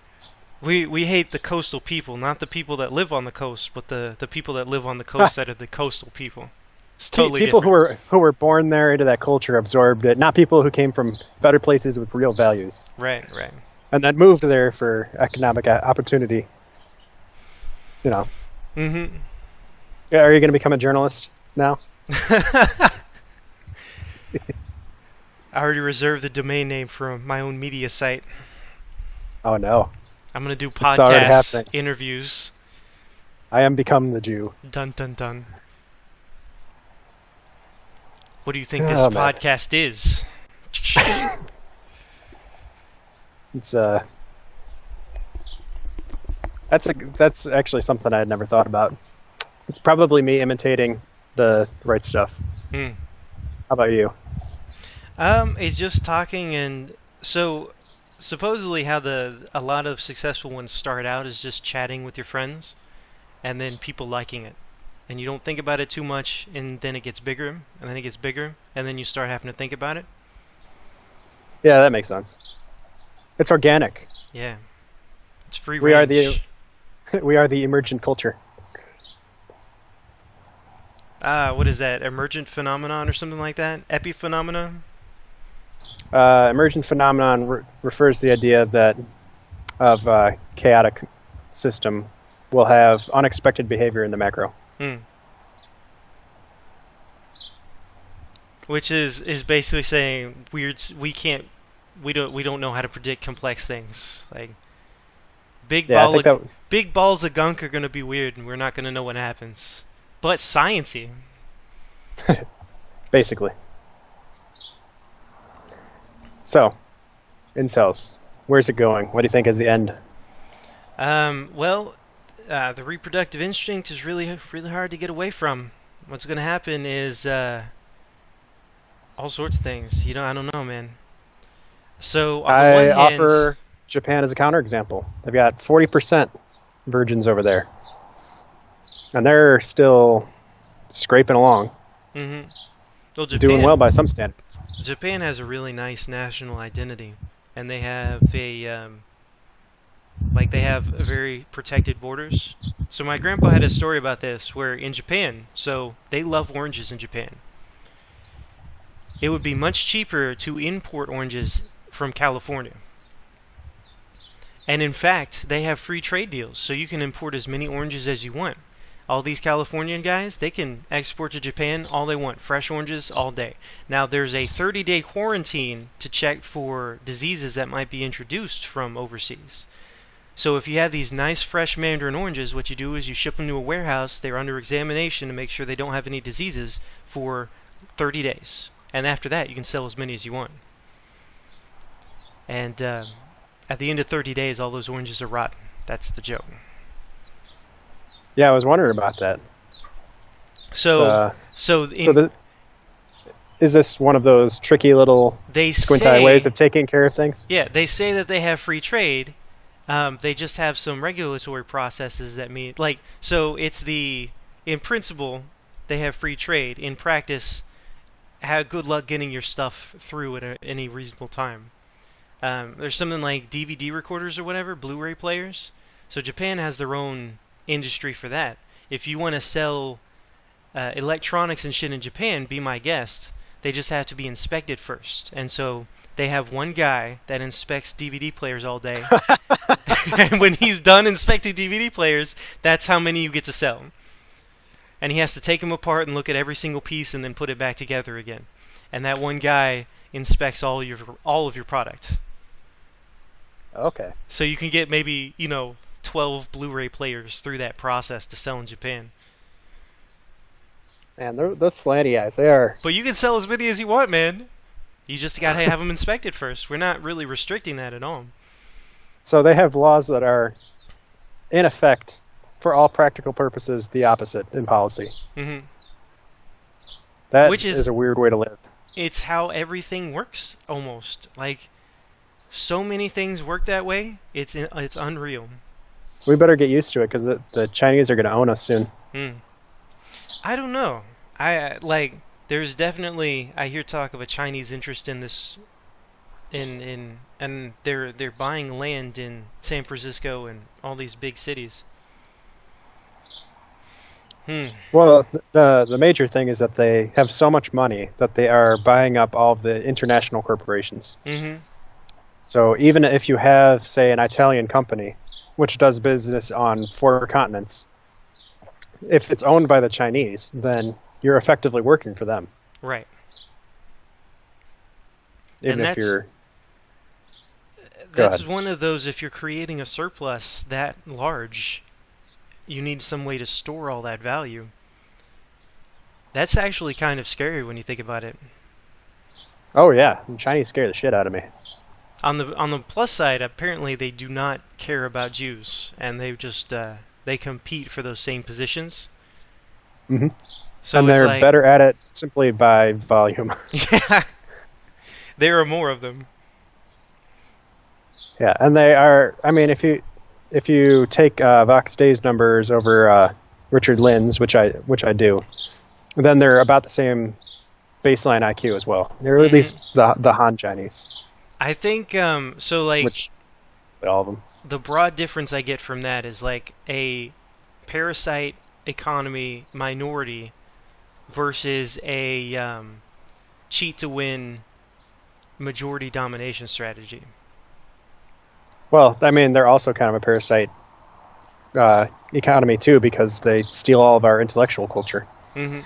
We hate the coastal people, not the people that live on the coast, but the people that live on the coast that are the coastal people. It's totally people different. who were born there, into that culture, absorbed it, not people who came from better places with real values. Right. And then moved there for economic opportunity. Mm-hmm. Are you going to become a journalist now? I already reserved the domain name for my own media site. Oh, no. I'm going to do It's already podcasts, happening. interviews. I am become the Jew. Dun, dun, dun. What do you think this podcast is? It's that's actually something I had never thought about. It's probably me imitating the right stuff. How about you? It's just talking, and so supposedly how a lot of successful ones start out is just chatting with your friends, and then people liking it. And you don't think about it too much, and then it gets bigger, and then it gets bigger, and then you start having to think about it. Yeah, that makes sense. It's organic. Yeah. It's free range. We are the emergent culture. What is that? Emergent phenomenon or something like that? Epiphenomena? Emergent phenomenon refers to the idea that of a chaotic system will have unexpected behavior in the macro. Which is basically saying we don't know how to predict complex things. Like big balls of gunk are going to be weird, and we're not going to know what happens. But sciencey. Basically. So, incels. Where's it going? What do you think is the end? The reproductive instinct is really hard to get away from. What's going to happen is all sorts of things. I don't know, man. So on the one hand, offer Japan as a counterexample. They've got 40% virgins over there, and they're still scraping along. Mm-hmm. Well, doing well by some standards. Japan has a really nice national identity, and they have they have very protected borders. So my grandpa had a story about this, where in Japan, so they love oranges in Japan. It would be much cheaper to import oranges from California. And in fact, they have free trade deals, so you can import as many oranges as you want. All these Californian guys, they can export to Japan all they want, fresh oranges all day. Now, there's a 30-day quarantine to check for diseases that might be introduced from overseas. So if you have these nice fresh mandarin oranges, what you do is you ship them to a warehouse. They're under examination to make sure they don't have any diseases for 30 days. And after that, you can sell as many as you want. And at the end of 30 days, all those oranges are rotten. That's the joke. Yeah, I was wondering about that. Is this one of those tricky little squint-eye ways of taking care of things? Yeah, they say that they have free trade. They just have some regulatory processes that mean, in principle, they have free trade. In practice, have good luck getting your stuff through at any reasonable time. There's something like DVD recorders or whatever, Blu-ray players. So Japan has their own industry for that. If you want to sell electronics and shit in Japan, be my guest. They just have to be inspected first. And so they have one guy that inspects DVD players all day. And when he's done inspecting DVD players, that's how many you get to sell. And he has to take them apart and look at every single piece and then put it back together again. And that one guy inspects all of your product. Okay. So you can get maybe, 12 Blu-ray players through that process to sell in Japan. Man, those slanty eyes, they are... But you can sell as many as you want, man. You just got to have them inspected first. We're not really restricting that at all. So they have laws that are, in effect, for all practical purposes, the opposite in policy. Mm-hmm. That is a weird way to live. It's how everything works, almost. Like, so many things work that way, it's unreal. We better get used to it, because the Chinese are going to own us soon. I don't know. There's definitely, I hear talk of a Chinese interest in this, and they're buying land in San Francisco and all these big cities. Well, the major thing is that they have so much money that they are buying up all of the international corporations. Mm-hmm. So even if you have, say, an Italian company, which does business on 4 continents, if it's owned by the Chinese, then you're effectively working for them. Right. That's one of those, if you're creating a surplus that large, you need some way to store all that value. That's actually kind of scary when you think about it. Oh yeah, the Chinese scare the shit out of me. On the plus side, apparently they do not care about Jews, and they just they compete for those same positions. Mm-hmm. So and they're better at it simply by volume. Yeah, there are more of them. Yeah, and they are. I mean, if you take Vox Day's numbers over Richard Lynn's, which I do, then they're about the same baseline IQ as well. They're at least the Han Chinese. I think so. Like, which all of them. The broad difference I get from that is like a parasite economy minority versus a cheat to win majority domination strategy. Well, I mean, they're also kind of a parasite economy too, because they steal all of our intellectual culture. Mm-hmm.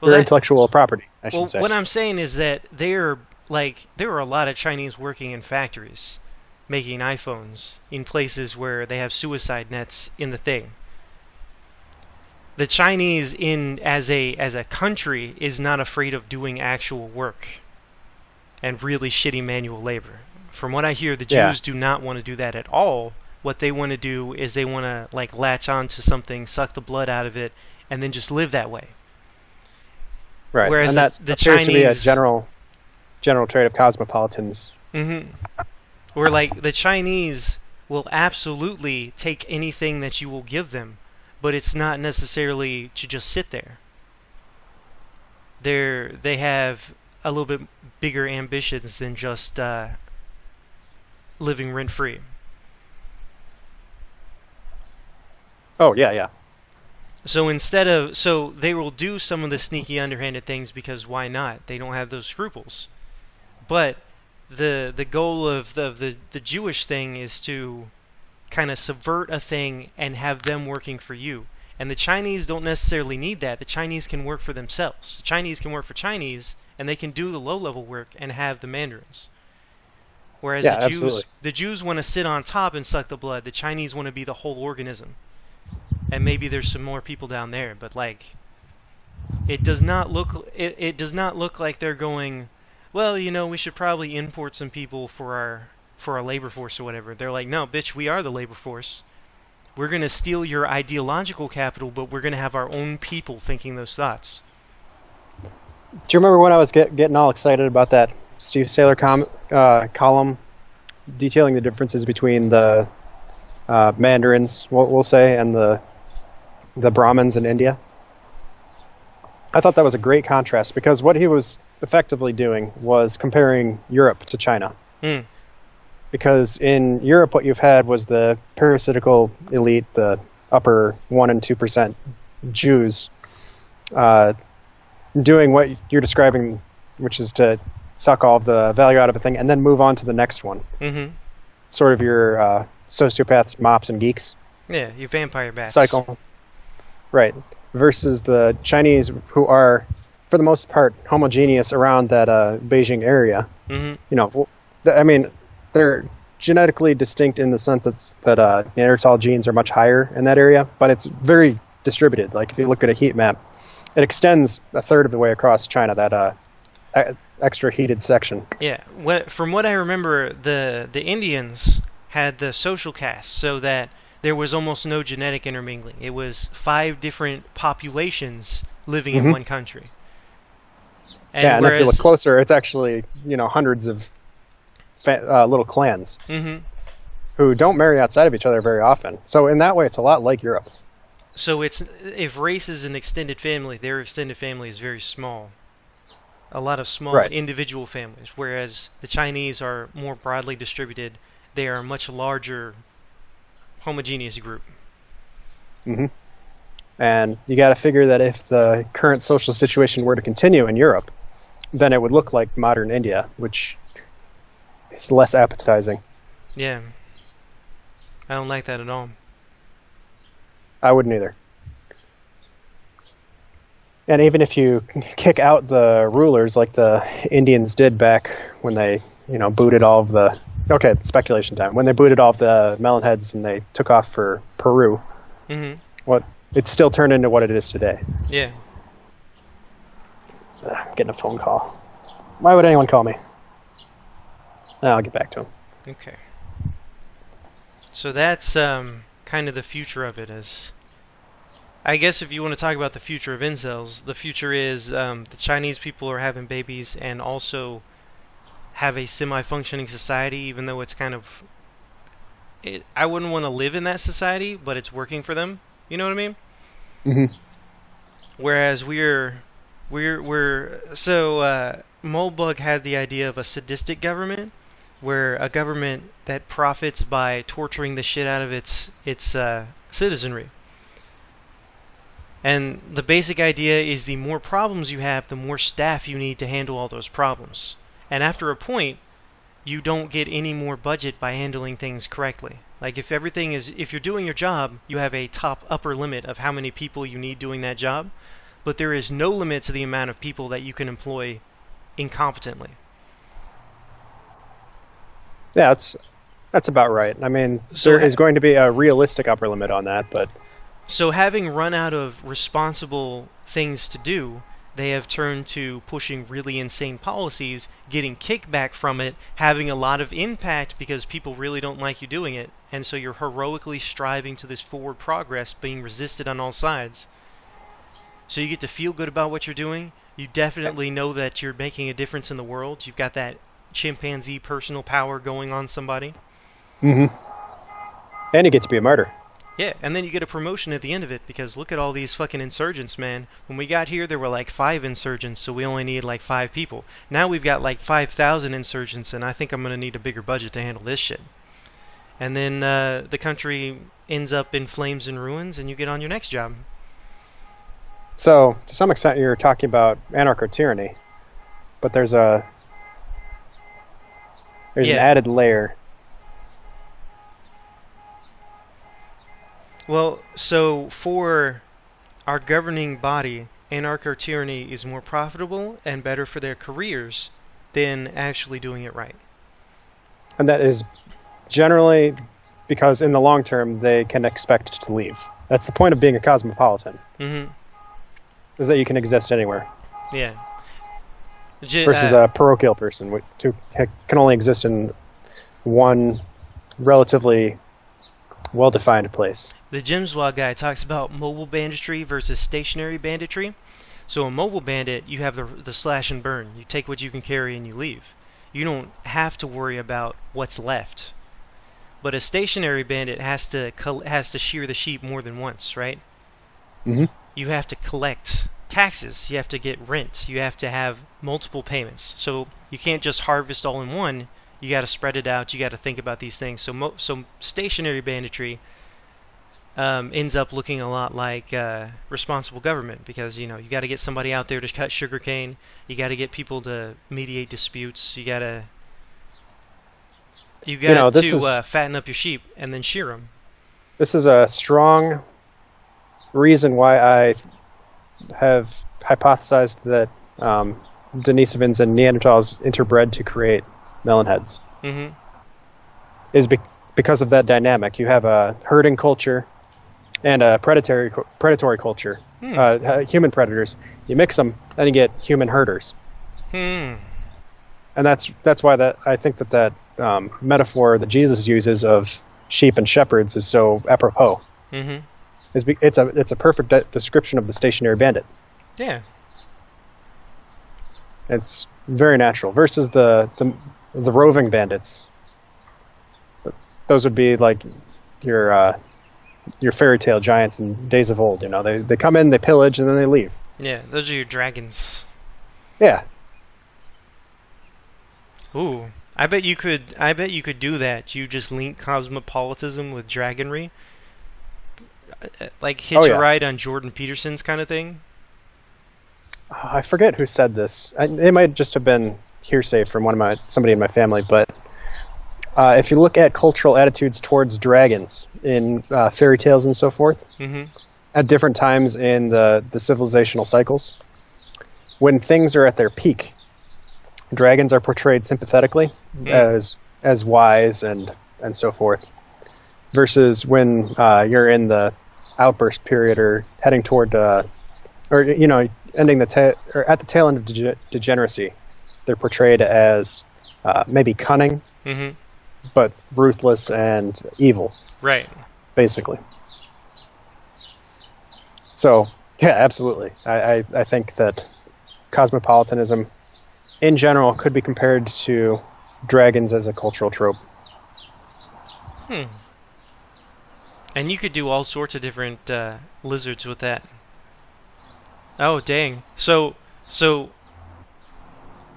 Or intellectual property, I should say. What I'm saying is that there are a lot of Chinese working in factories making iPhones in places where they have suicide nets in the thing. The Chinese as a country is not afraid of doing actual work and really shitty manual labor. From what I hear, the Jews do not want to do that at all. What they want to do is they want to like latch on to something, suck the blood out of it, and then just live that way. Right. Whereas and that the appears Chinese to be a general trait of cosmopolitans. Mm-hmm. Where like the Chinese will absolutely take anything that you will give them, but it's not necessarily to just sit there. They have a little bit bigger ambitions than just living rent-free. Oh, yeah. So they will do some of the sneaky, underhanded things because why not? They don't have those scruples. But the goal of the Jewish thing is to kind of subvert a thing and have them working for you. And the Chinese don't necessarily need that. The Chinese can work for themselves. The Chinese can work for Chinese, and they can do the low-level work and have the Mandarins. Whereas the Jews want to sit on top and suck the blood. The Chinese want to be the whole organism. And maybe there's some more people down there, but like, it does not look like they're going, well, we should probably import some people for our labor force or whatever. They're like, no, bitch, we are the labor force. We're going to steal your ideological capital, but we're going to have our own people thinking those thoughts. Do you remember when I was getting all excited about that Steve Saylor column detailing the differences between the Mandarins, we'll say, and the Brahmins in India? I thought that was a great contrast, because what he was effectively doing was comparing Europe to China. Because in Europe, what you've had was the parasitical elite, the upper 1% and 2% Jews, doing what you're describing, which is to suck all of the value out of a thing and then move on to the next one. Mm-hmm. Sort of your sociopaths, mops, and geeks. Yeah, your vampire bats. Cycle. Right. Versus the Chinese, who are, for the most part, homogeneous around that Beijing area. Mm-hmm. You know, I mean, they're genetically distinct in the sense that Neanderthal genes are much higher in that area, but it's very distributed. Like if you look at a heat map, it extends a third of the way across China, that extra heated section. Yeah, from what I remember, the Indians had the social caste, so that there was almost no genetic intermingling. It was 5 different populations living in one country. And if you look closer, it's actually hundreds of little clans who don't marry outside of each other very often. So in that way, it's a lot like Europe. So if race is an extended family, their extended family is very small. A lot of small individual families, whereas the Chinese are more broadly distributed. They are a much larger, homogeneous group. Mm-hmm. And you got to figure that if the current social situation were to continue in Europe, then it would look like modern India, which is less appetizing. Yeah. I don't like that at all. I wouldn't either. And even if you kick out the rulers like the Indians did back when they, booted all of the... Okay, speculation time. When they booted all of the melonheads and they took off for Peru, it's still turned into what it is today. Yeah. I'm getting a phone call. Why would anyone call me? I'll get back to him. Okay. So that's kind of the future of it. I guess if you want to talk about the future of incels, the future is the Chinese people are having babies and also have a semi-functioning society, even though it's kind of... I wouldn't want to live in that society, but it's working for them. You know what I mean? Mm-hmm. Whereas Moldbug had the idea of a sadistic government, where a government that profits by torturing the shit out of its citizenry. And the basic idea is the more problems you have, the more staff you need to handle all those problems. And after a point, you don't get any more budget by handling things correctly. Like if you're doing your job, you have a upper limit of how many people you need doing that job, but there is no limit to the amount of people that you can employ incompetently. Yeah, that's about right. I mean, there is going to be a realistic upper limit on that, but... So having run out of responsible things to do, they have turned to pushing really insane policies, getting kickback from it, having a lot of impact because people really don't like you doing it, and so you're heroically striving to this forward progress, being resisted on all sides. So you get to feel good about what you're doing. You definitely know that you're making a difference in the world. You've got that chimpanzee personal power going on somebody. Mm-hmm. And you get to be a martyr. Yeah, and then you get a promotion at the end of it, because look at all these fucking insurgents, man. When we got here, there were like 5 insurgents, so we only needed like 5 people. Now we've got like 5,000 insurgents, and I think I'm going to need a bigger budget to handle this shit. And then the country ends up in flames and ruins, and you get on your next job. So, to some extent, you're talking about anarcho-tyranny, but there's an added layer. Well, so for our governing body, anarcho-tyranny is more profitable and better for their careers than actually doing it right. And that is generally because in the long term they can expect to leave. That's the point of being a cosmopolitan. Mm-hmm. Is that you can exist anywhere. Yeah. Versus a parochial person who can only exist in one relatively well-defined place. The Jimswa guy talks about mobile banditry versus stationary banditry. So a mobile bandit, you have the slash and burn. You take what you can carry and you leave. You don't have to worry about what's left. But a stationary bandit has to shear the sheep more than once, right? Mm-hmm. You have to collect taxes. You have to get rent. You have to have multiple payments. So you can't just harvest all in one. You got to spread it out. You got to think about these things. So stationary banditry ends up looking a lot like responsible government, because you got to get somebody out there to cut sugarcane. You got to get people to mediate disputes. You got to fatten up your sheep and then shear them. This is a strong reason why I have hypothesized that Denisovans and Neanderthals interbred to create melonheads. Mm-hmm. Because of that dynamic. You have a herding culture and a predatory culture, human predators. You mix them, and you get human herders. And that's why I think that metaphor that Jesus uses of sheep and shepherds is so apropos. Mm-hmm. It's a perfect description of the stationary bandit. Yeah. It's very natural versus the roving bandits. Those would be like your fairy tale giants in days of old. They come in, they pillage, and then they leave. Yeah, those are your dragons. Yeah. Ooh, I bet you could do that. You just link cosmopolitanism with dragonry, like hitch a ride on Jordan Peterson's kind of thing. I forget who said this. It might just have been hearsay from somebody in my family, but if you look at cultural attitudes towards dragons in fairy tales and so forth, at different times in the civilizational cycles, when things are at their peak, dragons are portrayed sympathetically as wise and so forth, versus when you're in the outburst period or heading toward ending or at the tail end of degeneracy, they're portrayed as maybe cunning. But ruthless and evil. Right. Basically. So, yeah, absolutely. I think that cosmopolitanism, in general, could be compared to dragons as a cultural trope. And you could do all sorts of different lizards with that. Oh, dang. So.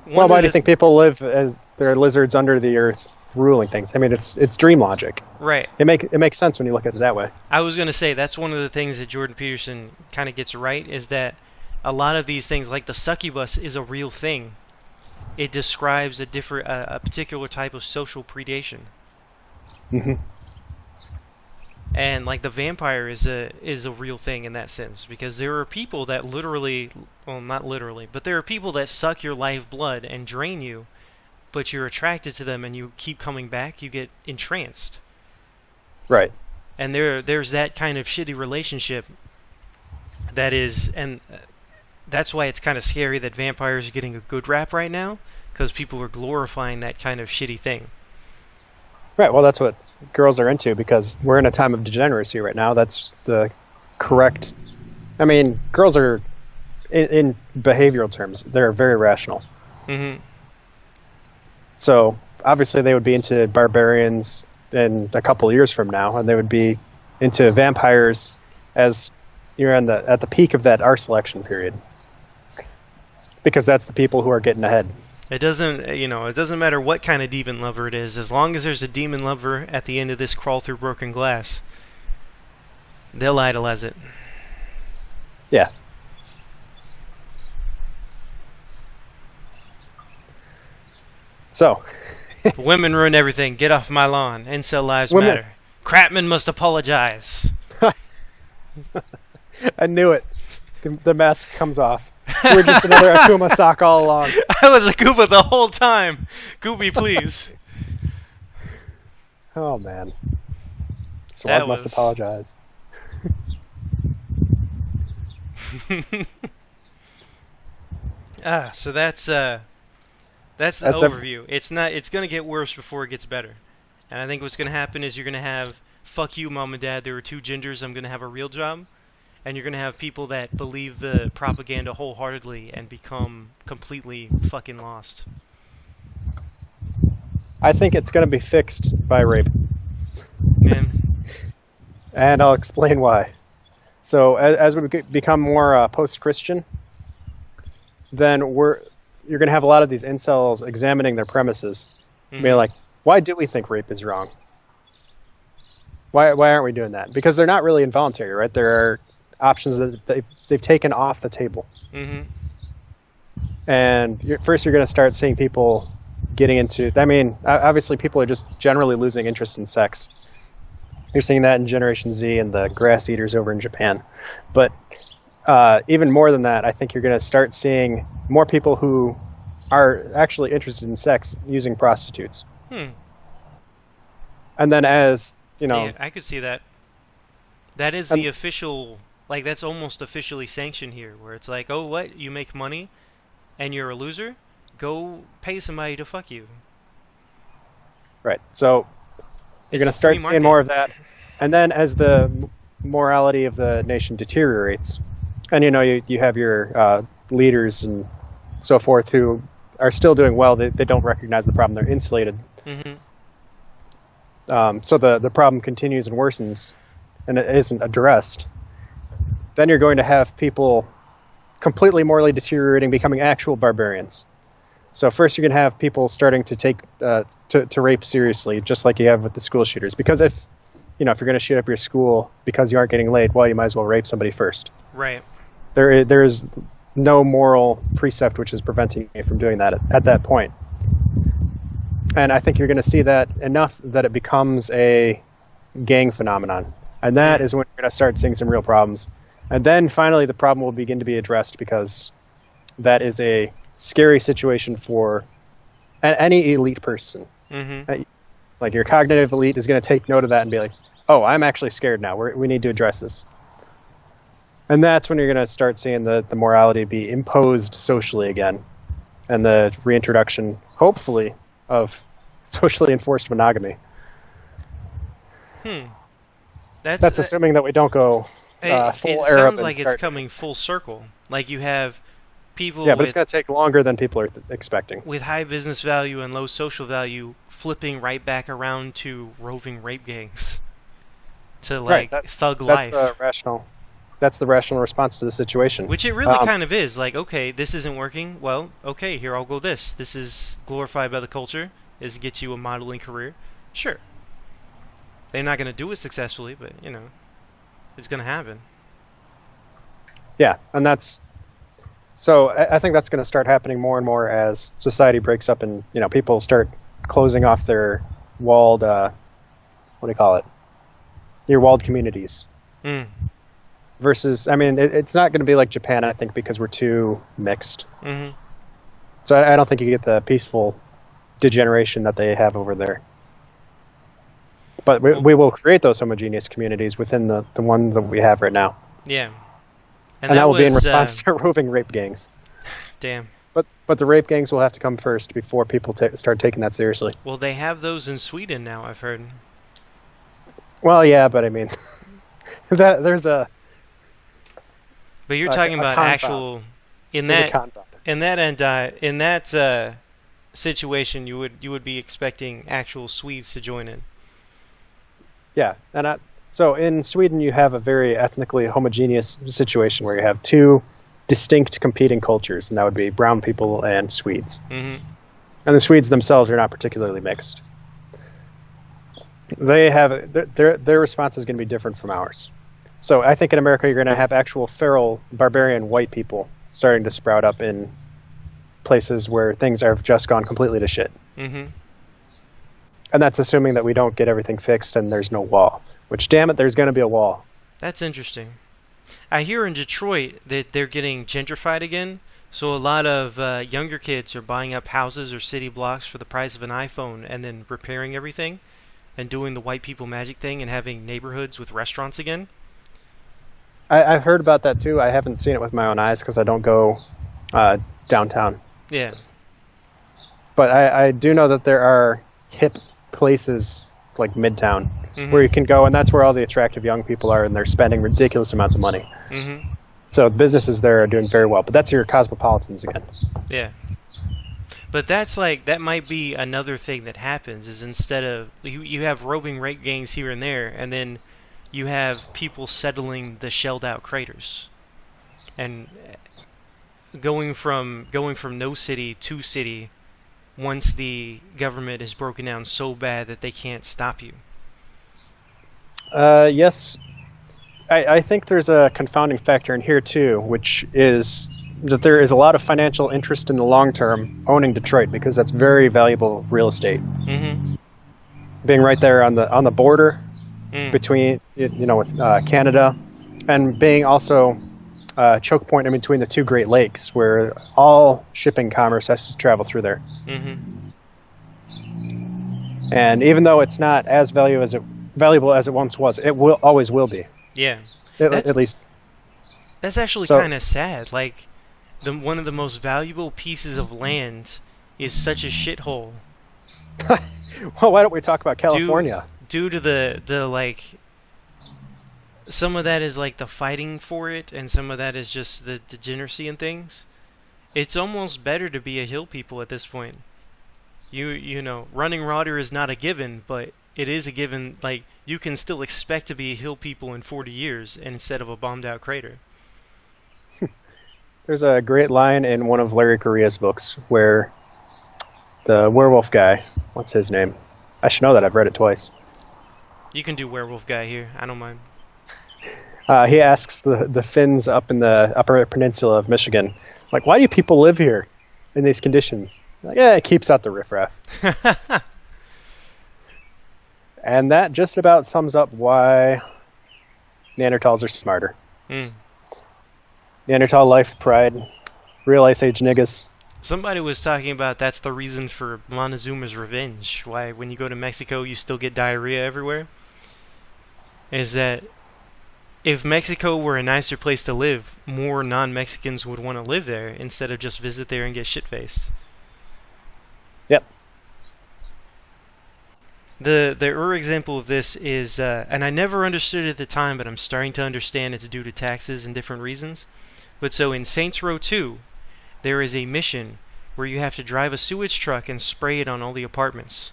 Well, why do you think people live as they're lizards under the earth? Ruling things. I mean, it's dream logic. Right. It makes sense when you look at it that way. I was going to say that's one of the things that Jordan Peterson kind of gets right, is that a lot of these things, like the succubus, is a real thing. It describes a particular type of social predation. And like the vampire is a real thing in that sense, because there are people that literally, well, not literally, but there are people that suck your lifeblood and drain you. But you're attracted to them and you keep coming back, you get entranced. Right. And there's that kind of shitty relationship that is, and that's why it's kind of scary that vampires are getting a good rap right now, because people are glorifying that kind of shitty thing. Right, well, that's what girls are into, because we're in a time of degeneracy right now. That's the correct... I mean, girls are, in behavioral terms, they're very rational. So, obviously, they would be into barbarians in a couple of years from now, and they would be into vampires as you're at the peak of that R selection period. Because that's the people who are getting ahead. It doesn't matter what kind of demon lover it is, as long as there's a demon lover at the end of this crawl through broken glass, they'll idolize it. Yeah. So, women ruin everything. Get off my lawn. Incel lives matter. Crapman must apologize. I knew it. The mask comes off. We're just another Akuma sock all along. I was Akuma the whole time. Gooby, please. Oh, man. Sword must apologize. So that's the overview. It's going to get worse before it gets better. And I think what's going to happen is you're going to have, fuck you, mom and dad, there were two genders, I'm going to have a real job. And you're going to have people that believe the propaganda wholeheartedly and become completely fucking lost. I think it's going to be fixed by rape. Man. And I'll explain why. So as we become more post-Christian, then you're going to have a lot of these incels examining their premises. Being like, why do we think rape is wrong? Why aren't we doing that? Because they're not really involuntary, right? There are options that they've taken off the table. Mm-hmm. And first you're going to start seeing people getting into, I mean, obviously people are just generally losing interest in sex. You're seeing that in Generation Z and the grass eaters over in Japan. But even more than that, I think you're going to start seeing more people who are actually interested in sex using prostitutes. And then as, you know... Yeah, I could see that. That is the official... Like, that's almost officially sanctioned here, where it's like, oh, what? You make money and you're a loser? Go pay somebody to fuck you. Right. So you're going to start seeing more of that. And then as the morality of the nation deteriorates, and, you know, you have your leaders and so forth who are still doing well, they don't recognize the problem. They're insulated. So the problem continues and worsens, and it isn't addressed. Then you're going to have people completely morally deteriorating, becoming actual barbarians. So first you're going to have people starting to take to rape seriously, just like you have with the school shooters. Because if you're going to shoot up your school because you aren't getting laid, well, you might as well rape somebody first. Right. There is no moral precept which is preventing you from doing that at that point. And I think you're going to see that enough that it becomes a gang phenomenon. And that is when you're going to start seeing some real problems. And then finally the problem will begin to be addressed, because that is a scary situation for any elite person. Like your cognitive elite is going to take note of that and be like, oh, I'm actually scared now. We need to address this. And that's when you're going to start seeing the morality be imposed socially again, and the reintroduction, hopefully, of socially enforced monogamy. That's assuming that we don't go full Arab. It sounds like it's coming full circle. Like you have people. Yeah, but it's going to take longer than people are expecting. With high business value and low social value, flipping right back around to roving rape gangs, to thug life. That's the rational response to the situation. Which it really kind of is. Like, okay, this isn't working. Well, okay, here I'll go this. This is glorified by the culture. Is get you a modeling career. Sure. They're not going to do it successfully, but, you know, it's going to happen. Yeah, and that's... So I think that's going to start happening more and more as society breaks up and, you know, people start closing off their walled... what do you call it? Your walled communities. Versus, I mean, it's not going to be like Japan, I think, because we're too mixed. So I don't think you get the peaceful degeneration that they have over there. But we will create those homogeneous communities within the one that we have right now. Yeah. And that will be in response to roving rape gangs. Damn. But the rape gangs will have to come first before people start taking that seriously. Well, they have those in Sweden now, I've heard. Well, yeah, but I mean, there's a... But you're talking about actual... In that situation, you would be expecting actual Swedes to join in. Yeah, and so in Sweden you have a very ethnically homogeneous situation where you have two distinct competing cultures, and that would be brown people and Swedes. And the Swedes themselves are not particularly mixed. They have their response is going to be different from ours. So I think in America you're going to have actual feral, barbarian white people starting to sprout up in places where things have just gone completely to shit. And that's assuming that we don't get everything fixed and there's no wall. Which, damn it, there's going to be a wall. That's interesting. I hear in Detroit that they're getting gentrified again, so a lot of younger kids are buying up houses or city blocks for the price of an iPhone and then repairing everything and doing the white people magic thing and having neighborhoods with restaurants again. I've heard about that too. I haven't seen it with my own eyes because I don't go downtown. Yeah. But I do know that there are hip places like Midtown where you can go, and that's where all the attractive young people are, and they're spending ridiculous amounts of money. So businesses there are doing very well, but that's your cosmopolitans again. Yeah. But that's that might be another thing that happens, is instead of you have roving rape gangs here and there, and then you have people settling the shelled out craters and going from no city to city once the government is broken down so bad that they can't stop you. Yes. I think there's a confounding factor in here, too, which is that there is a lot of financial interest in the long term owning Detroit because that's very valuable real estate. Mm-hmm. Being right there on the border between, with Canada, and being also a choke point in between the two Great Lakes where all shipping commerce has to travel through there. Mm-hmm. And even though it's not as valuable as it once was, it always will be. Yeah. At least. That's actually kind of sad. Like, one of the most valuable pieces of land is such a shithole. Well, why don't we talk about California? Due to the like, some of that is like the fighting for it, and some of that is just the degeneracy and things. It's almost better to be a hill people at this point. You know, running water is not a given, but it is a given. Like, you can still expect to be a hill people in 40 years instead of a bombed out crater. There's a great line in one of Larry Correa's books where the werewolf guy, what's his name? I should know that, I've read it twice. You can do werewolf guy here, I don't mind. He asks the Finns up in the Upper Peninsula of Michigan, like, why do people live here in these conditions? Like, yeah, it keeps out the riffraff. And that just about sums up why Neanderthals are smarter. Neanderthal life, pride, real Ice Age niggas. Somebody was talking about that's the reason for Montezuma's revenge. Why, when you go to Mexico, you still get diarrhea everywhere. Is that if Mexico were a nicer place to live, more non-Mexicans would want to live there instead of just visit there and get shit-faced. Yep. The example of this is, and I never understood it at the time, but I'm starting to understand it's due to taxes and different reasons. But so in Saints Row 2, there is a mission where you have to drive a sewage truck and spray it on all the apartments.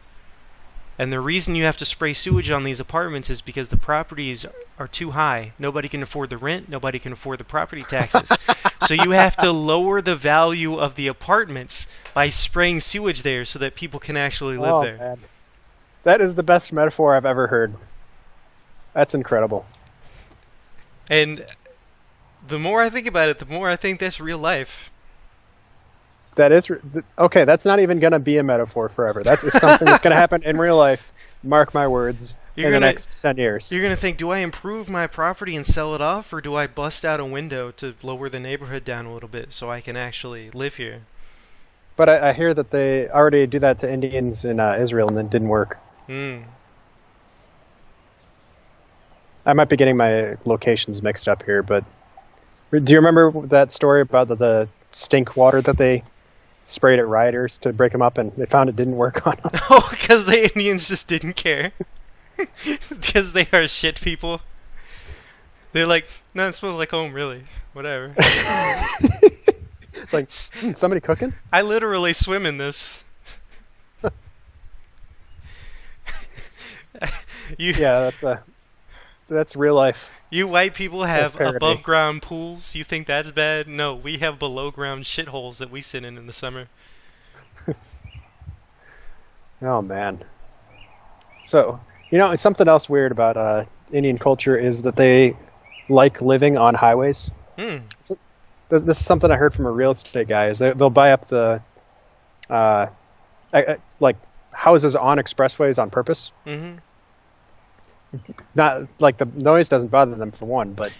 And the reason you have to spray sewage on these apartments is because the properties are too high. Nobody can afford the rent. Nobody can afford the property taxes. So you have to lower the value of the apartments by spraying sewage there so that people can actually live there. Man. That is the best metaphor I've ever heard. That's incredible. And the more I think about it, the more I think that's real life. That is okay. That's not even going to be a metaphor forever. That's something that's going to happen in real life. Mark my words. In the next 10 years. You're going to think, do I improve my property and sell it off, or do I bust out a window to lower the neighborhood down a little bit so I can actually live here? But I hear that they already do that to Indians in Israel and it didn't work. I might be getting my locations mixed up here, but do you remember that story about the stink water that they sprayed at rioters to break them up, and they found it didn't work on them? Oh, because the Indians just didn't care. Because they are shit people. They're like, no, it smells like home, really. Whatever. It's like, somebody cooking? I literally swim in this. Yeah, that's real life. You white people have above ground pools. You think that's bad? No, we have below ground shitholes that we sit in the summer. Oh man. So, something else weird about Indian culture is that they like living on highways. So, this is something I heard from a real estate guy. Is they'll buy up the like houses on expressways on purpose. Not like the noise doesn't bother them for one, but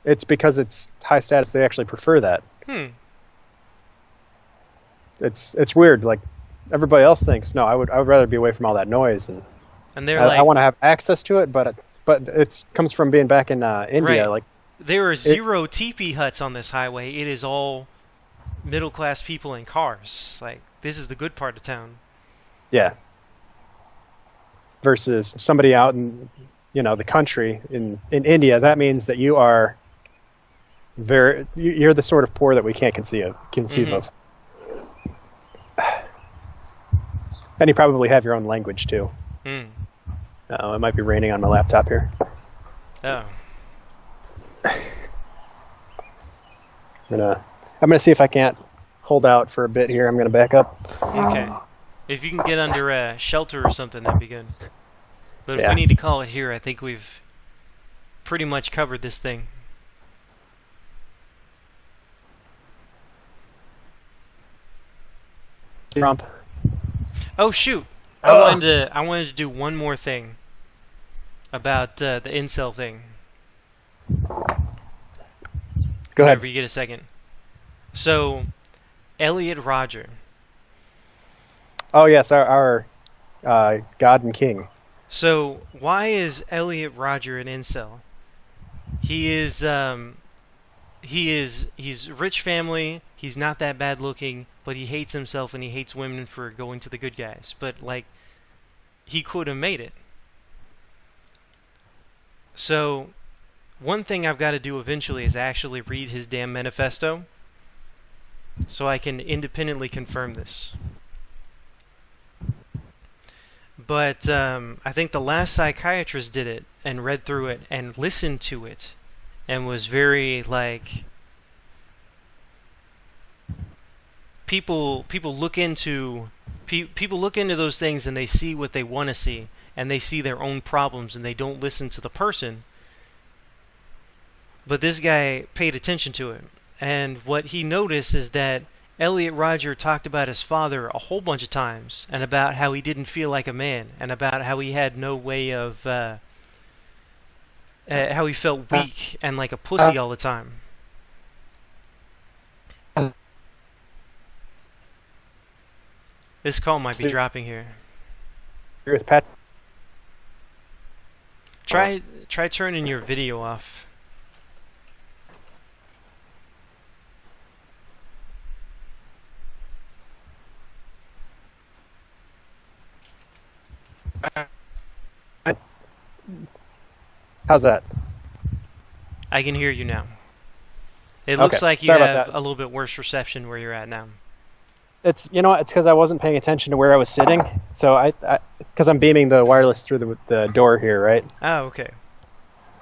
it's because it's high status. They actually prefer that. It's weird. Like everybody else thinks, no, I would rather be away from all that noise, and they're I want to have access to it, but it comes from being back in India. Right. Like there are zero teepee huts on this highway. It is all middle class people in cars. Like this is the good part of town. Yeah. Versus somebody out in the country in India, that means that you are you're the sort of poor that we can't conceive of. And you probably have your own language too. It might be raining on my laptop here. Oh. I'm gonna see if I can't hold out for a bit here. I'm gonna back up. Okay. If you can get under a shelter or something, that'd be good. But if Yeah. we need to call it here, I think we've pretty much covered this thing. Trump. Oh shoot! I wanted to do one more thing about the incel thing. Go ahead. Whenever you get a second. So, ELLIOT Roger. Oh yes, our God and King. So, why is ELLIOT Roger an incel? He's rich family. He's not that bad looking, but he hates himself and he hates women for going to the good guys. But like, he could have made it. So, one thing I've got to do eventually is actually read his damn manifesto, so I can independently confirm this. But I think the last psychiatrist did it and read through it and listened to it and was very like, people look into those things and they see what they want to see and they see their own problems and they don't listen to the person. But this guy paid attention to it, and what he noticed is that ELLIOT Roger talked about his father a whole bunch of times, and about how he didn't feel like a man, and about how he had no way of, how he felt weak and like a pussy all the time. This call might be dropping here. You're with Pat. Try turning your video off. How's that? I can hear you now. It looks like you Sorry about have that. a little bit worse reception where you're at now. It's it's because I wasn't paying attention to where I was sitting. So because I'm beaming the wireless through the door here, right? Oh, okay.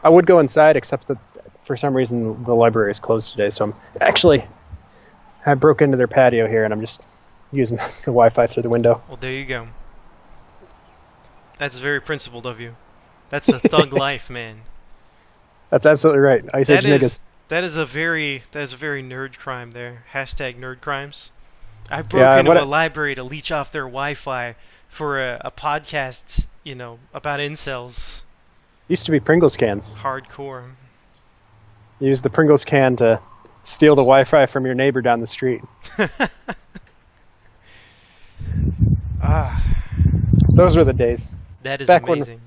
I would go inside, except that for some reason the library is closed today. So I broke into their patio here, and I'm just using the Wi-Fi through the window. Well, there you go. That's very principled of you. That's the thug life, man. That's absolutely right. Ice Age niggas. That is a very nerd crime there. Hashtag nerd crimes. I broke into a library to leech off their Wi-Fi for a podcast, about incels. Used to be Pringles cans. Hardcore. You use the Pringles can to steal the Wi-Fi from your neighbor down the street. Those were the days. That is Back amazing.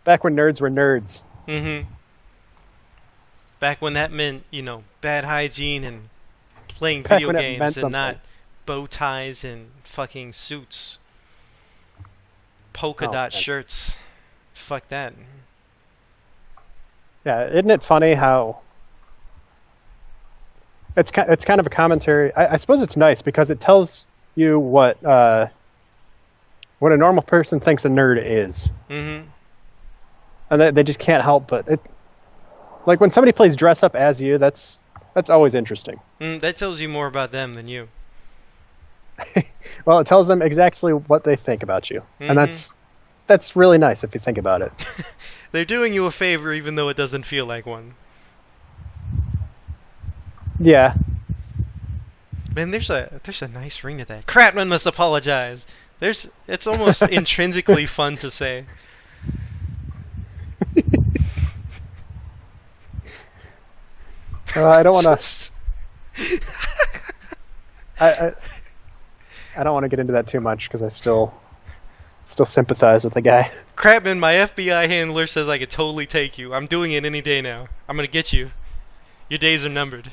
Back when nerds were nerds. Mm-hmm. Back when that meant, bad hygiene and playing video games and not bow ties and fucking suits. Polka dot shirts. Fuck that. Yeah, isn't it funny how it's kind of a commentary. I suppose it's nice because it tells you what a normal person thinks a nerd is. Mm-hmm. And they just can't help but it. Like when somebody plays dress up as you, that's always interesting. That tells you more about them than you. Well, it tells them exactly what they think about you, and that's really nice if you think about it. They're doing you a favor, even though it doesn't feel like one. Yeah. Man, there's a nice ring to that. Kratman must apologize. It's almost intrinsically fun to say. I don't want to. I don't want to get into that too much because I still sympathize with the guy. Kratman, my FBI handler says I could totally take you. I'm doing it any day now. I'm gonna get you. Your days are numbered.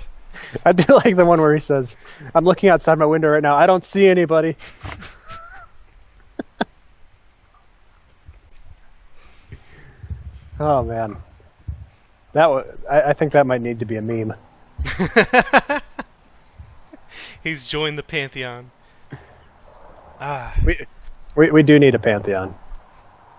I do like the one where he says, "I'm looking outside my window right now. I don't see anybody." Oh man, I think that might need to be a meme. He's joined the pantheon. We do need a pantheon.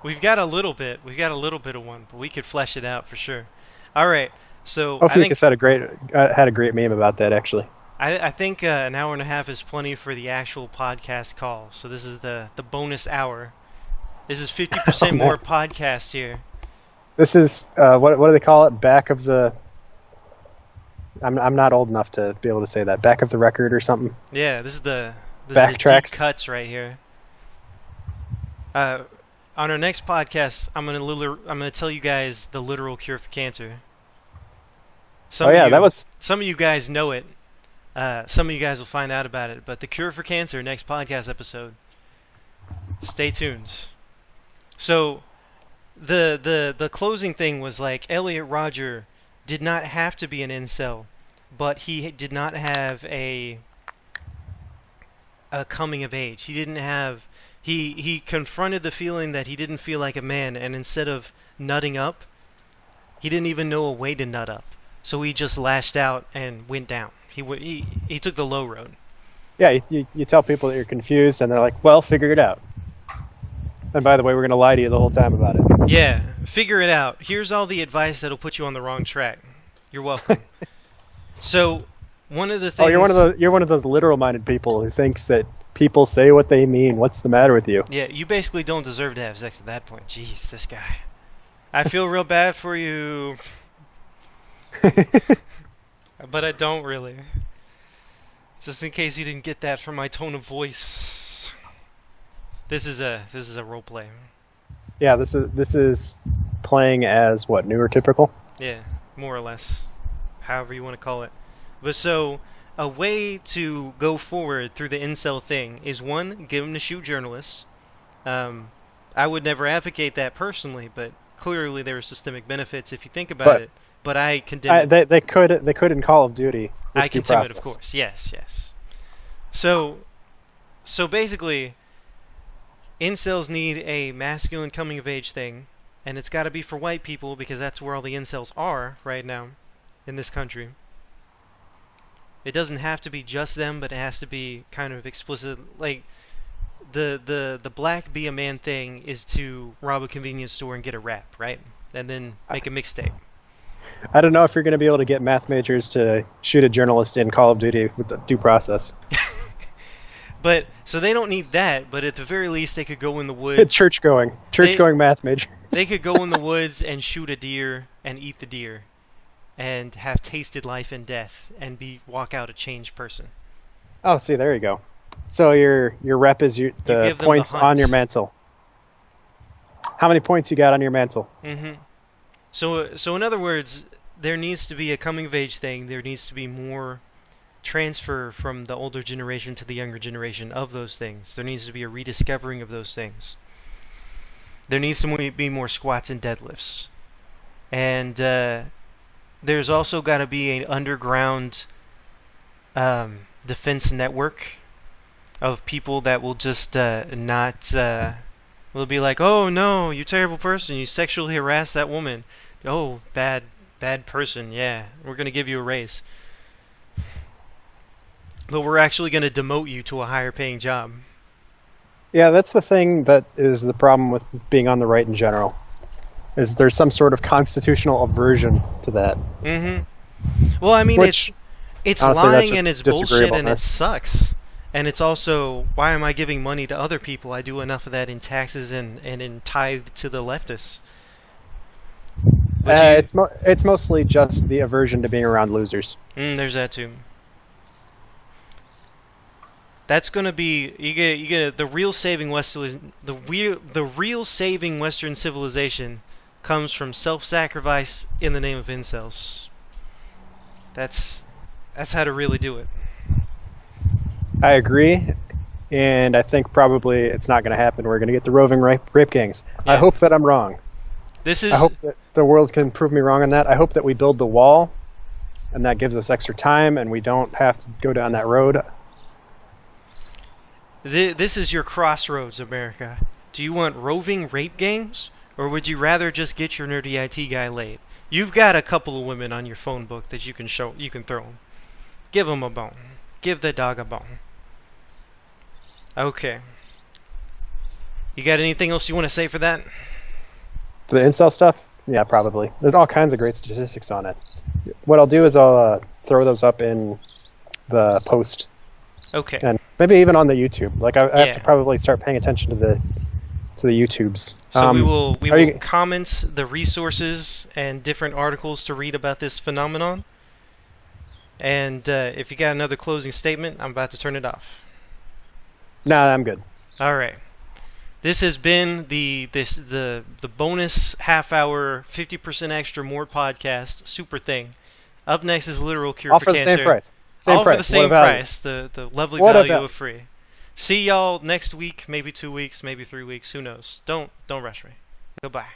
We've got a little bit of one, but we could flesh it out for sure. All right, so Ophiuchus had a great meme about that actually. I think an hour and a half is plenty for the actual podcast call. So this is the bonus hour. This is 50% more podcast here. This is what do they call it? Back of the. I'm not old enough to be able to say that. Back of the record or something. Yeah, this is the Backtracks. deep cuts right here. On our next podcast, I'm gonna tell you guys the literal cure for cancer. Some of you guys know it. Some of you guys will find out about it. But the cure for cancer, next podcast episode. Stay tuned. So, the closing thing was like Elliot Rodger did not have to be an incel, but he did not have a coming of age. He didn't have. He confronted the feeling that he didn't feel like a man, and instead of nutting up, he didn't even know a way to nut up. So he just lashed out and went down. He took the low road. Yeah, you tell people that you're confused, and they're like, well, figure it out. And by the way, we're going to lie to you the whole time about it. Yeah, figure it out. Here's all the advice that'll put you on the wrong track. You're welcome. So, one of the things... Oh, you're one of those literal-minded people who thinks that people say what they mean. What's the matter with you? Yeah, you basically don't deserve to have sex at that point. Jeez, this guy. I feel real bad for you. But I don't really. Just in case you didn't get that from my tone of voice. This is a role play. Yeah, this is playing as what, neurotypical? Yeah, more or less. However you want to call it. But so, a way to go forward through the incel thing is, one, give them to shoot journalists. I would never advocate that personally, but clearly there are systemic benefits if you think about it. But I condemn it. They could in Call of Duty. I condemn it, of course. Yes. So basically, incels need a masculine coming of age thing, and it's got to be for white people because that's where all the incels are right now in this country. It doesn't have to be just them, but it has to be kind of explicit. Like the black be a man thing is to rob a convenience store and get a rap, right? And then make a mixtape. I don't know if you're going to be able to get math majors to shoot a journalist in Call of Duty with the due process. But so they don't need that, but at the very least they could go in the woods. Church going math majors. They could go in the woods and shoot a deer and eat the deer and have tasted life and death and walk out a changed person. Oh, see, there you go. So your rep is the points on your mantle. How many points you got on your mantle? Mm-hmm. So in other words, there needs to be a coming of age thing. There needs to be more transfer from the older generation to the younger generation of those things. There needs to be a rediscovering of those things. There needs to be more squats and deadlifts. And there's also got to be an underground defense network of people that will just will be like, oh no, you terrible person, you sexually harassed that woman. Oh, bad person, yeah, we're going to give you a raise. But we're actually going to demote you to a higher paying job. Yeah, that's the thing that is the problem with being on the right in general. Is there's some sort of constitutional aversion to that. Mm-hmm. Well, I mean, it's honestly, lying and it's bullshit and it sucks. And it's also, why am I giving money to other people? I do enough of that in taxes and in tithe to the leftists. It's mostly just the aversion to being around losers. There's that too. That's gonna be you get the real saving Western civilization comes from self-sacrifice in the name of incels. That's how to really do it. I agree, and I think probably it's not going to happen. We're going to get the roving rape gangs. Yeah. I hope that I'm wrong. I hope that the world can prove me wrong on that. I hope that we build the wall, and that gives us extra time, and we don't have to go down that road. This is your crossroads, America. Do you want roving rape gangs, or would you rather just get your nerdy IT guy laid? You've got a couple of women on your phone book that you can throw them. Give them a bone. Give the dog a bone. Okay. You got anything else you want to say for that? For the incel stuff? Yeah, probably. There's all kinds of great statistics on it. What I'll do is I'll throw those up in the post. Okay. And maybe even on the YouTube. Like I have to probably start paying attention to to the YouTubes. So we will you- comment the resources and different articles to read about this phenomenon. And if you got another closing statement, I'm about to turn it off. Nah, I'm good. All right. This has been the bonus half-hour, 50% extra more podcast super thing. Up next is Literal Cure All for for the Cancer. same price. All for the What same a value. price. The lovely What a value value. of free. See y'all next week, maybe 2 weeks, maybe 3 weeks. Who knows? Don't rush me. Goodbye.